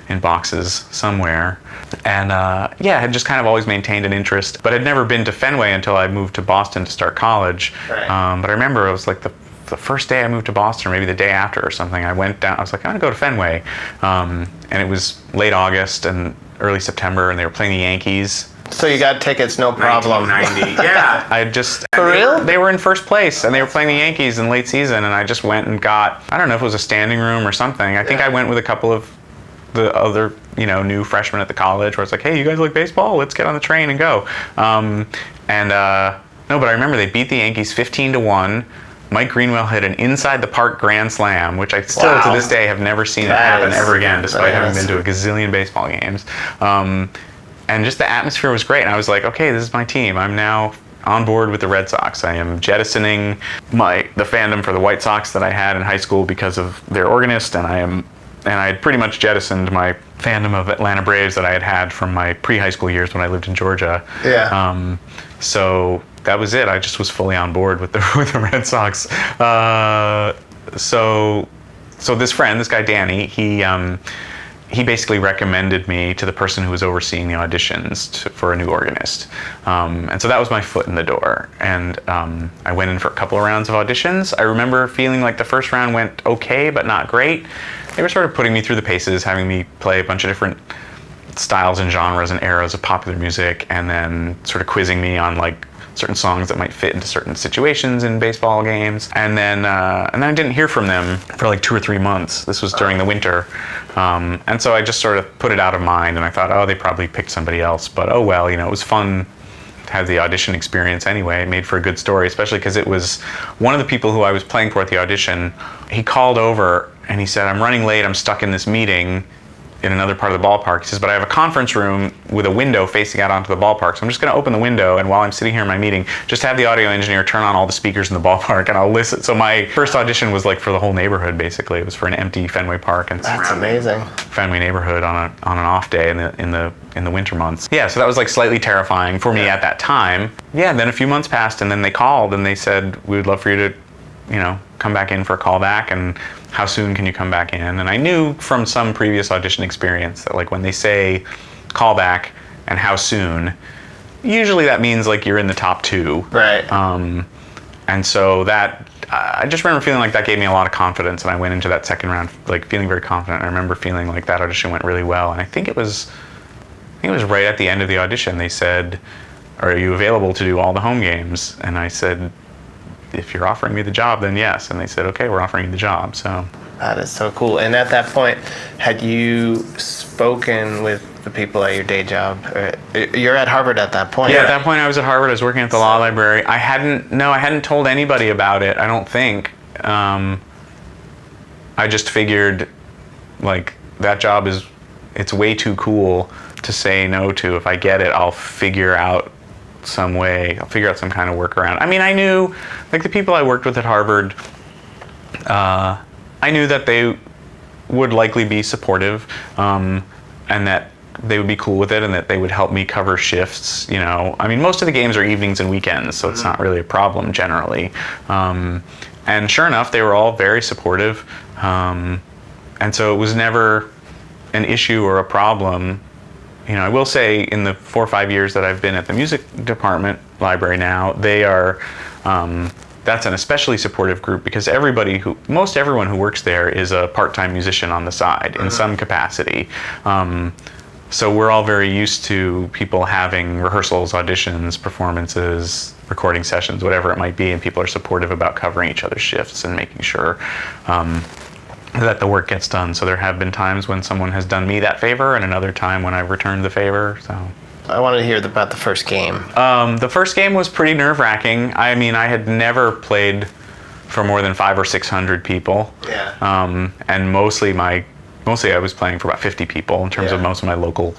in boxes somewhere. And I had just kind of always maintained an interest, but I'd never been to Fenway until I moved to Boston to start college. Right. But I remember it was like the first day I moved to Boston, or maybe the day after or something, I went down, I was like, I'm gonna go to Fenway. And it was late August and early September, and they were playing the Yankees. So you got tickets, no problem. 1990. Yeah. I just... For real? They were in first place, and they were playing the Yankees in late season, and I just went and got, I don't know if it was a standing room or something. I think I went with a couple of the other, new freshmen at the college, where it's like, hey, you guys like baseball? Let's get on the train and go. No, but I remember they beat the Yankees 15-1. Mike Greenwell hit an inside the park grand slam, which I still to this day have never seen it happen ever again, despite having been to a gazillion baseball games. And just the atmosphere was great. And I was like, okay, this is my team. I'm now on board with the Red Sox. I am jettisoning the fandom for the White Sox that I had in high school because of their organist, and I had pretty much jettisoned my fandom of Atlanta Braves that I had from my pre-high school years when I lived in Georgia. Yeah. So that was it. I just was fully on board with the Red Sox. So this friend, this guy Danny, he basically recommended me to the person who was overseeing the auditions for a new organist. And so that was my foot in the door. And I went in for a couple of rounds of auditions. I remember feeling like the first round went okay, but not great. They were sort of putting me through the paces, having me play a bunch of different styles and genres and eras of popular music, and then sort of quizzing me on like certain songs that might fit into certain situations in baseball games. And then I didn't hear from them for like 2 or 3 months. This was during the winter. And so I just sort of put it out of mind, and I thought, oh, they probably picked somebody else. But oh well, it was fun to have the audition experience anyway. It made for a good story, especially because it was one of the people who I was playing for at the audition. He called over and he said, I'm running late, I'm stuck in this meeting in another part of the ballpark. He says, but I have a conference room with a window facing out onto the ballpark, so I'm just going to open the window, and while I'm sitting here in my meeting, just have the audio engineer turn on all the speakers in the ballpark, and I'll listen. So my first audition was like for the whole neighborhood, basically. It was for an empty Fenway Park and that's amazing. Fenway neighborhood on an off day in the winter months. Yeah, so that was like slightly terrifying for me at that time. Yeah, and then a few months passed, and then they called and they said, we would love for you to, come back in for a call back, and how soon can you come back in? And I knew from some previous audition experience that like when they say call back and how soon, usually that means like you're in the top 2. Right. And so that, I just remember feeling like that gave me a lot of confidence, and I went into that second round like feeling very confident. I remember feeling like that audition went really well, and I think it was right at the end of the audition they said, are you available to do all the home games? And I said, if you're offering me the job, then yes. And they said, okay, we're offering you the job. So that is so cool. And at that point, had you spoken with the people at your day job? You're at Harvard at that point. Yeah, at that point I was at Harvard. I was working at the law library. I hadn't told anybody about it, I don't think. I just figured like that job it's way too cool to say no to. If I get it, I'll figure out some way. I'll figure out some kind of workaround. I mean, I knew, like the people I worked with at Harvard, I knew that they would likely be supportive, and that they would be cool with it, and that they would help me cover shifts. I mean, most of the games are evenings and weekends, so it's not really a problem generally. And sure enough, they were all very supportive, and so it was never an issue or a problem. I will say in the 4 or 5 years that I've been at the music department library now, they are, that's an especially supportive group, because most everyone who works there is a part-time musician on the side in some capacity. So we're all very used to people having rehearsals, auditions, performances, recording sessions, whatever it might be, and people are supportive about covering each other's shifts and making sure that the work gets done. So there have been times when someone has done me that favor, and another time when I've returned the favor. So I wanted to hear about the first game. The first game was pretty nerve-wracking. I mean, I had never played for more than 500 or 600 people. Yeah. And mostly I was playing for about 50 people in terms of most of my local,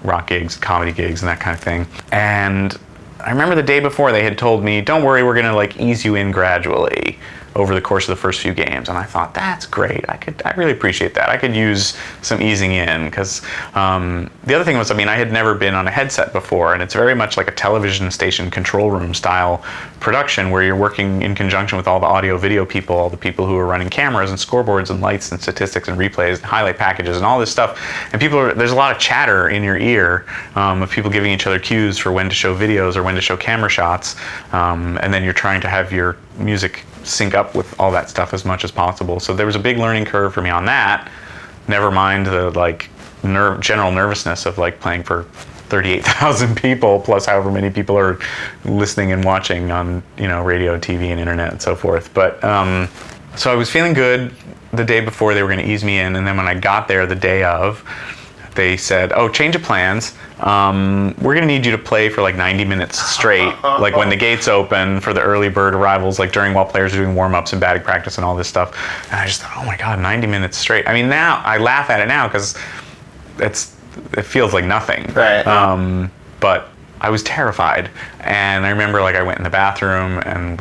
rock gigs, comedy gigs, and that kind of thing. And I remember the day before they had told me, don't worry, we're gonna ease you in gradually over the course of the first few games. And I thought, that's great. I really appreciate that. I could use some easing in, because the other thing was, I had never been on a headset before, and it's very much like a television station control room style production where you're working in conjunction with all the audio video people, all the people who are running cameras and scoreboards and lights and statistics and replays and highlight packages and all this stuff. And there's a lot of chatter in your ear of people giving each other cues for when to show videos or when to show camera shots. And then you're trying to have your music sync up with all that stuff as much as possible. So there was a big learning curve for me on that. Never mind the general nervousness of playing for 38,000 people plus however many people are listening and watching on radio, TV, and internet and so forth. But so I was feeling good the day before they were going to ease me in, and then when I got there the day of, they said, oh, change of plans. We're going to need you to play for 90 minutes straight, when the gates open for the early bird arrivals, while players are doing warm-ups and batting practice and all this stuff. And I just thought, oh my God, 90 minutes straight. Now I laugh at it now because it feels like nothing. Right. But I was terrified, and I remember I went in the bathroom and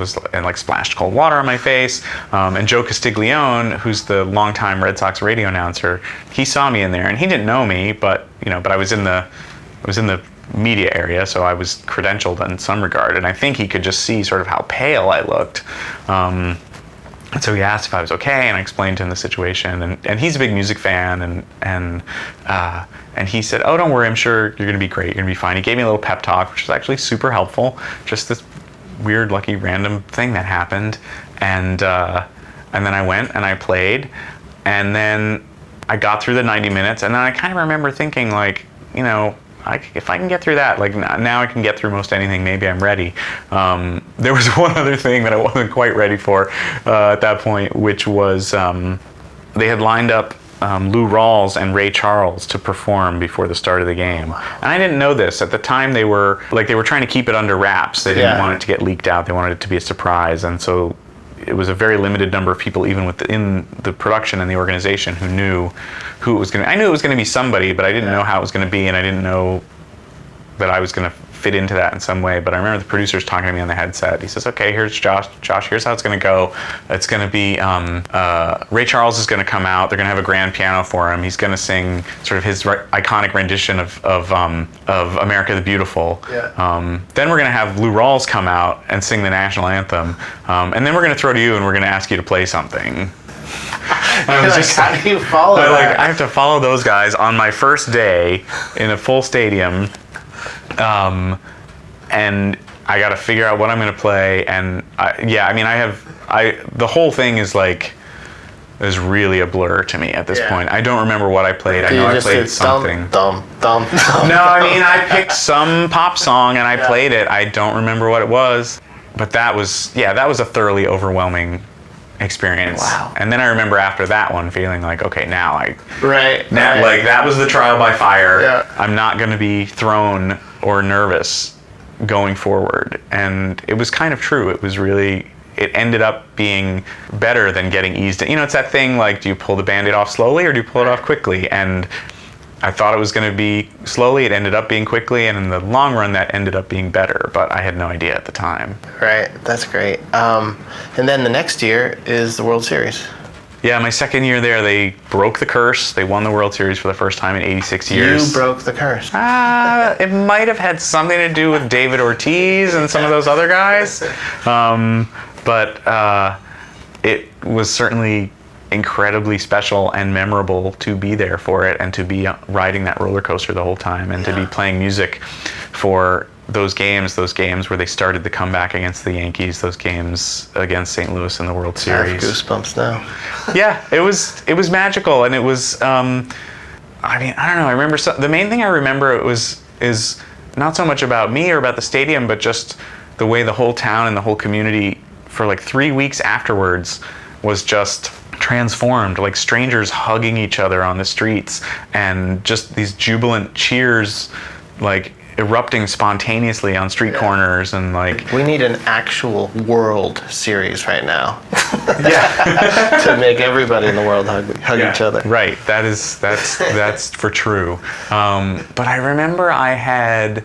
splashed cold water on my face. And Joe Castiglione, who's the longtime Red Sox radio announcer, he saw me in there, and he didn't know me, but I was in the media area, so I was credentialed in some regard, and I think he could just see sort of how pale I looked. And so he asked if I was okay, and I explained to him the situation, and he's a big music fan, and he said, oh, don't worry, I'm sure you're going to be great, you're going to be fine. He gave me a little pep talk, which was actually super helpful, just this weird, lucky, random thing that happened, and then I went and I played, and then I got through the 90 minutes, and then I kind of remember thinking, if I can get through that, now I can get through most anything, maybe I'm ready. There was one other thing that I wasn't quite ready for at that point, which was they had lined up Lou Rawls and Ray Charles to perform before the start of the game. And I didn't know this. At the time they were trying to keep it under wraps. They didn't want it to get leaked out. They wanted it to be a surprise. And so it was a very limited number of people, even within the production and the organization, who knew who it was going to be. I knew it was going to be somebody, but I didn't know how it was going to be, and I didn't know that I was going to fit into that in some way. But I remember the producer's talking to me on the headset. He says, okay, here's Josh. Josh, here's how it's going to go. It's going to be Ray Charles is going to come out. They're going to have a grand piano for him. He's going to sing sort of his iconic rendition of America the Beautiful. Yeah. Then we're going to have Lou Rawls come out and sing the national anthem. And then we're going to throw to you and we're going to ask you to play something. I was just how do you follow that? I have to follow those guys on my first day in a full stadium. And I got to figure out what I'm going to play, and the whole thing is really a blur to me at this point. I don't remember what I played. I know I played something. Dumb. No, I picked some pop song and I played it. I don't remember what it was, but that was a thoroughly overwhelming experience. Wow. And then I remember after that one feeling okay, now Right. that was the trial by fire. Yeah. I'm not going to be thrown or nervous going forward. And it was kind of true. It ended up being better than getting eased in. It's that thing do you pull the Band-Aid off slowly or do you pull it off quickly? And I thought it was going to be slowly. It ended up being quickly, and in the long run, that ended up being better. But I had no idea at the time. Right, that's great. And then the next year is the World Series. Yeah, my second year there, they broke the curse. They won the World Series for the first time in 86 years. You broke the curse. It might have had something to do with David Ortiz and some of those other guys. But it was certainly incredibly special and memorable to be there for it and to be riding that roller coaster the whole time and to be playing music for those games where they started the comeback against the Yankees, those games against St. Louis in the World Series. I have goosebumps now. Yeah, it was magical, and it was I mean, I don't know. I remember the main thing I remember is not so much about me or about the stadium, but just the way the whole town and the whole community for like 3 weeks afterwards was just transformed, like strangers hugging each other on the streets and just these jubilant cheers like erupting spontaneously on street corners. And like, we need an actual World Series right now. yeah. To make everybody in the world hug each other. Right. That's for true. But I remember I had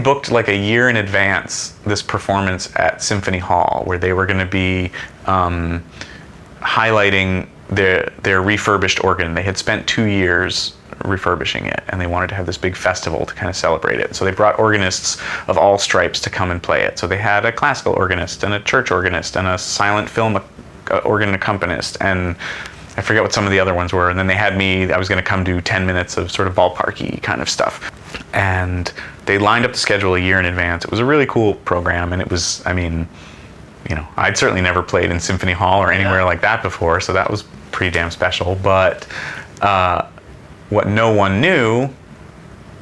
booked like a year in advance this performance at Symphony Hall where they were going to be highlighting their refurbished organ. They had spent 2 years refurbishing it, and they wanted to have this big festival to kind of celebrate it. So they brought organists of all stripes to come and play it. So they had a classical organist and a church organist and a silent film organ accompanist, and I forget what some of the other ones were. And then they had me. I was going to come do 10 minutes of sort of ballparky kind of stuff. And they lined up the schedule a year in advance. It was a really cool program, and it was, I mean, you know, I'd certainly never played in Symphony Hall or anywhere like that before, so that was pretty damn special. But what no one knew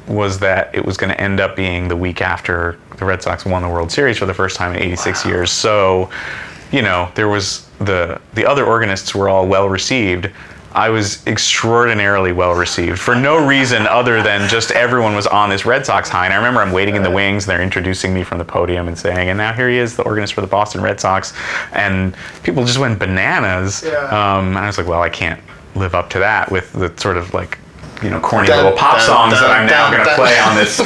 was that it was going to end up being the week after the Red Sox won the World Series for the first time in 86 years. So, you know, there was the other organists were all well received. I was extraordinarily well received for no reason other than just everyone was on this Red Sox high. And I remember I'm waiting in the wings, and they're introducing me from the podium and saying, and now here he is, the organist for the Boston Red Sox. And people just went bananas. And I was like, well, I can't live up to that with the sort of like, you know, corny little pop songs that I'm now going to play on this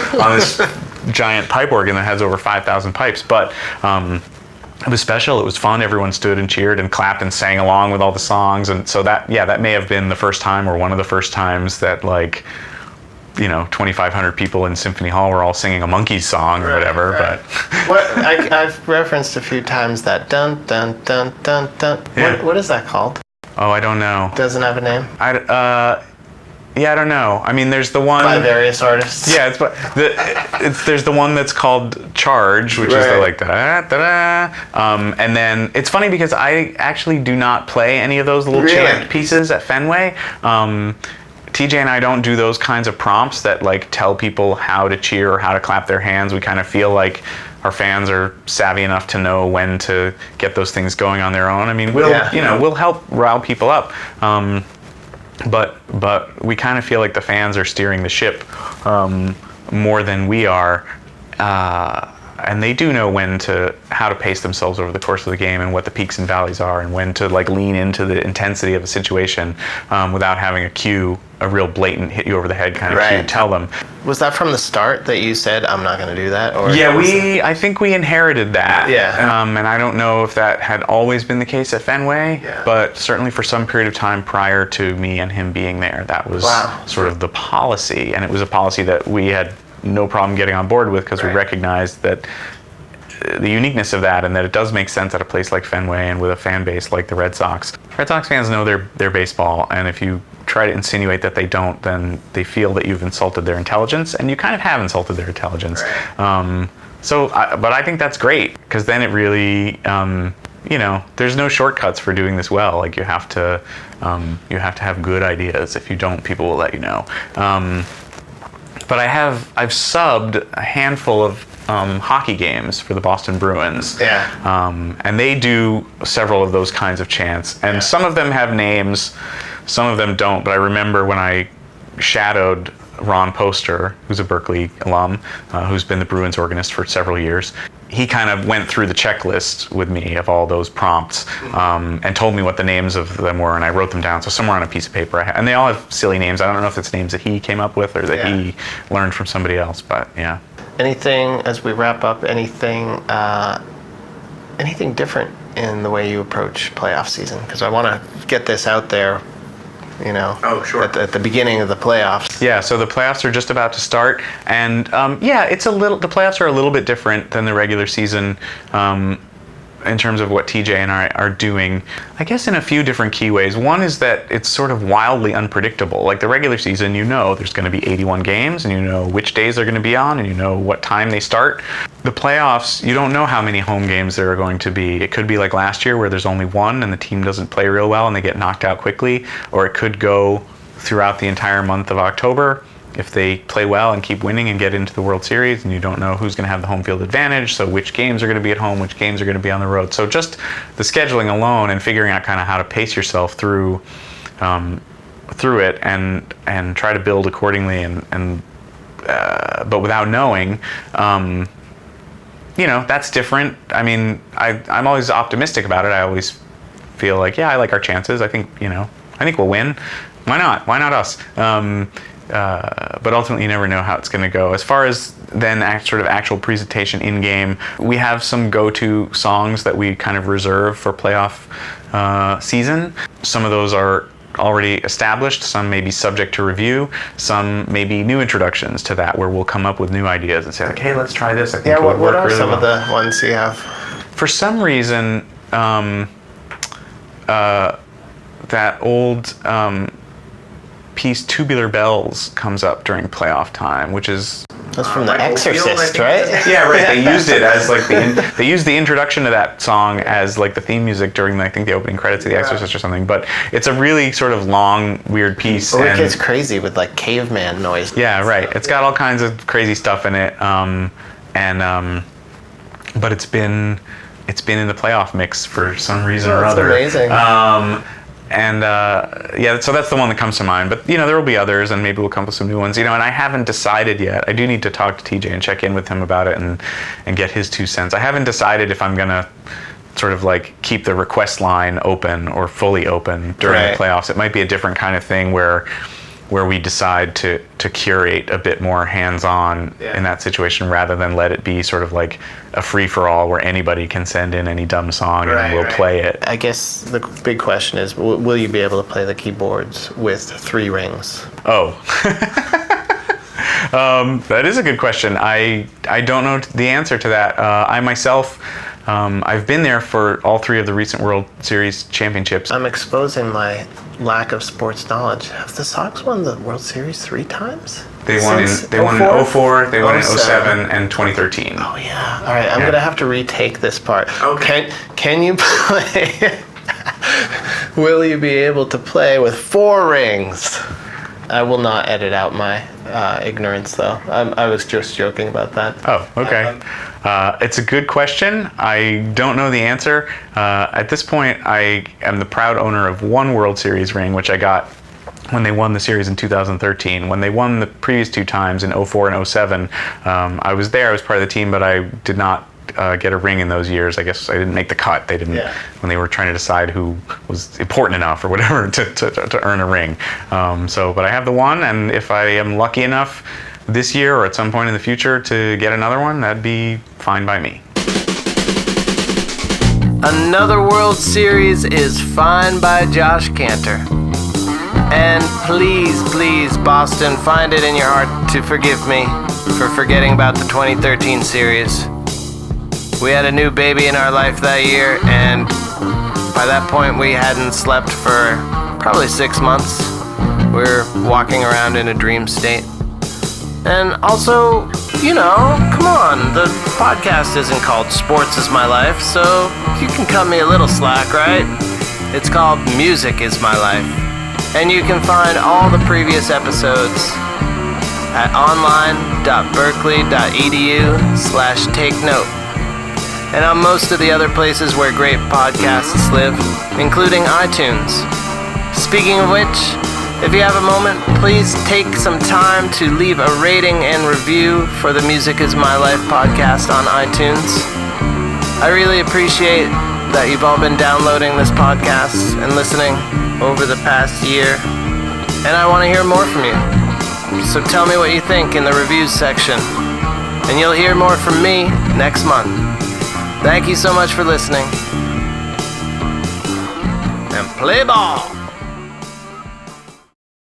giant pipe organ that has over 5,000 pipes. But it was special. It was fun. Everyone stood and cheered and clapped and sang along with all the songs. And so that may have been the first time or one of the first times that, like, you know, 2,500 people in Symphony Hall were all singing a Monkees song or whatever. Right. But I've referenced a few times that dun dun dun dun dun. Yeah. What is that called? Oh, I don't know. Doesn't have a name? Yeah, I don't know. I mean, there's the one by various artists. Yeah, there's the one that's called Charge, which is the like da da da. And then it's funny because I actually do not play any of those little chant pieces at Fenway. TJ and I don't do those kinds of prompts that like tell people how to cheer or how to clap their hands. We kind of feel like our fans are savvy enough to know when to get those things going on their own. I mean, we'll help rile people up. But we kind of feel like the fans are steering the ship more than we are, and they do know how to pace themselves over the course of the game and what the peaks and valleys are, and when to like lean into the intensity of a situation without having a real blatant hit you over the head kind of cue tell them. Was that from the start that you said I'm not going to do that? Or yeah, I think we inherited that. Yeah. And I don't know if that had always been the case at Fenway, but certainly for some period of time prior to me and him being there, that was sort of the policy, and it was a policy that we had no problem getting on board with because we recognized that the uniqueness of that, and that it does make sense at a place like Fenway and with a fan base like the Red Sox. Red Sox fans know their baseball, and if you try to insinuate that they don't, then they feel that you've insulted their intelligence, and you kind of have insulted their intelligence. But I think that's great, because then it really, you know, there's no shortcuts for doing this well. Like you have to have good ideas. If you don't, people will let you know. But I've subbed a handful of hockey games for the Boston Bruins. And they do several of those kinds of chants. And some of them have names, some of them don't. But I remember when I shadowed Ron Poster, who's a Berklee alum, who's been the Bruins organist for several years. He kind of went through the checklist with me of all those prompts and told me what the names of them were, and I wrote them down. So somewhere on a piece of paper, and they all have silly names. I don't know if it's names that he came up with or that he learned from somebody else, but yeah. Anything, as we wrap up, anything different in the way you approach playoff season? Because I want to get this out there, you know, at the beginning of the playoffs. Yeah, so the playoffs are just about to start, and the playoffs are a little bit different than the regular season in terms of what TJ and I are doing, I guess in a few different key ways. One is that it's sort of wildly unpredictable. Like the regular season, you know there's going to be 81 games, and you know which days they're going to be on, and you know what time they start. The playoffs, you don't know how many home games there are going to be. It could be like last year where there's only one and the team doesn't play real well and they get knocked out quickly, or it could go throughout the entire month of October. If they play well and keep winning and get into the World Series, and you don't know who's going to have the home field advantage, so which games are going to be at home, which games are going to be on the road. So just the scheduling alone and figuring out kind of how to pace yourself through it and try to build accordingly but without knowing, that's different. I mean, I'm always optimistic about it. I always feel like, I like our chances. I think we'll win. Why not? Why not us? But ultimately, you never know how it's going to go. As far as then sort of actual presentation in game, we have some go-to songs that we kind of reserve for playoff season. Some of those are already established. Some may be subject to review. Some may be new introductions to that, where we'll come up with new ideas and say, like, hey, let's try this. I think what are really some of the ones you have? For some reason, that old piece Tubular Bells comes up during playoff time, which is that's from The Exorcist, right? Yeah, right. They used it as like they used the introduction to that song as like the theme music during I think the opening credits of The Exorcist or something. But it's a really sort of long, weird piece. It gets crazy with like caveman noise. Yeah, right. It's got all kinds of crazy stuff in it, but it's been in the playoff mix for some reason or other. That's amazing. So that's the one that comes to mind. But there will be others, and maybe we'll come up with some new ones. And I haven't decided yet. I do need to talk to TJ and check in with him about it and get his 2 cents. I haven't decided if I'm gonna sort of like keep the request line open or fully open during the playoffs. It might be a different kind of thing where we decide to curate a bit more hands-on in that situation rather than let it be sort of like a free-for-all where anybody can send in any dumb song and we'll play it. I guess the big question is, will you be able to play the keyboards with 3 rings? Oh. That is a good question. I don't know the answer to that. I myself, I've been there for all 3 of the recent World Series championships. I'm exposing my lack of sports knowledge. Have the Sox won the World Series 3 times? They won in 04, they won in 07, and 2013. Oh yeah. All right, I'm gonna have to retake this part. Okay. Can you play? Will you be able to play with 4 rings? I will not edit out my ignorance, though. I was just joking about that. Oh, okay. It's a good question. I don't know the answer. At this point, I am the proud owner of 1 World Series ring, which I got when they won the series in 2013. When they won the previous 2 times in 04 and 07, I was there. I was part of the team, but I did not get a ring in those years. I guess I didn't make the cut. They didn't when they were trying to decide who was important enough or whatever to earn a ring. But I have the 1, and if I am lucky enough this year or at some point in the future to get another one, that'd be fine by me. Another World Series is fine by Josh Kantor. And please, please, Boston, find it in your heart to forgive me for forgetting about the 2013 series. We had a new baby in our life that year, and by that point we hadn't slept for probably 6 months. We were walking around in a dream state. And also, come on, the podcast isn't called Sports Is My Life, so you can cut me a little slack, right? It's called Music Is My Life. And you can find all the previous episodes at online.berklee.edu/take-note. And on most of the other places where great podcasts live, including iTunes. Speaking of which, if you have a moment, please take some time to leave a rating and review for the Music Is My Life podcast on iTunes. I really appreciate that you've all been downloading this podcast and listening over the past year, and I want to hear more from you. So tell me what you think in the reviews section, and you'll hear more from me next month. Thank you so much for listening, and play ball!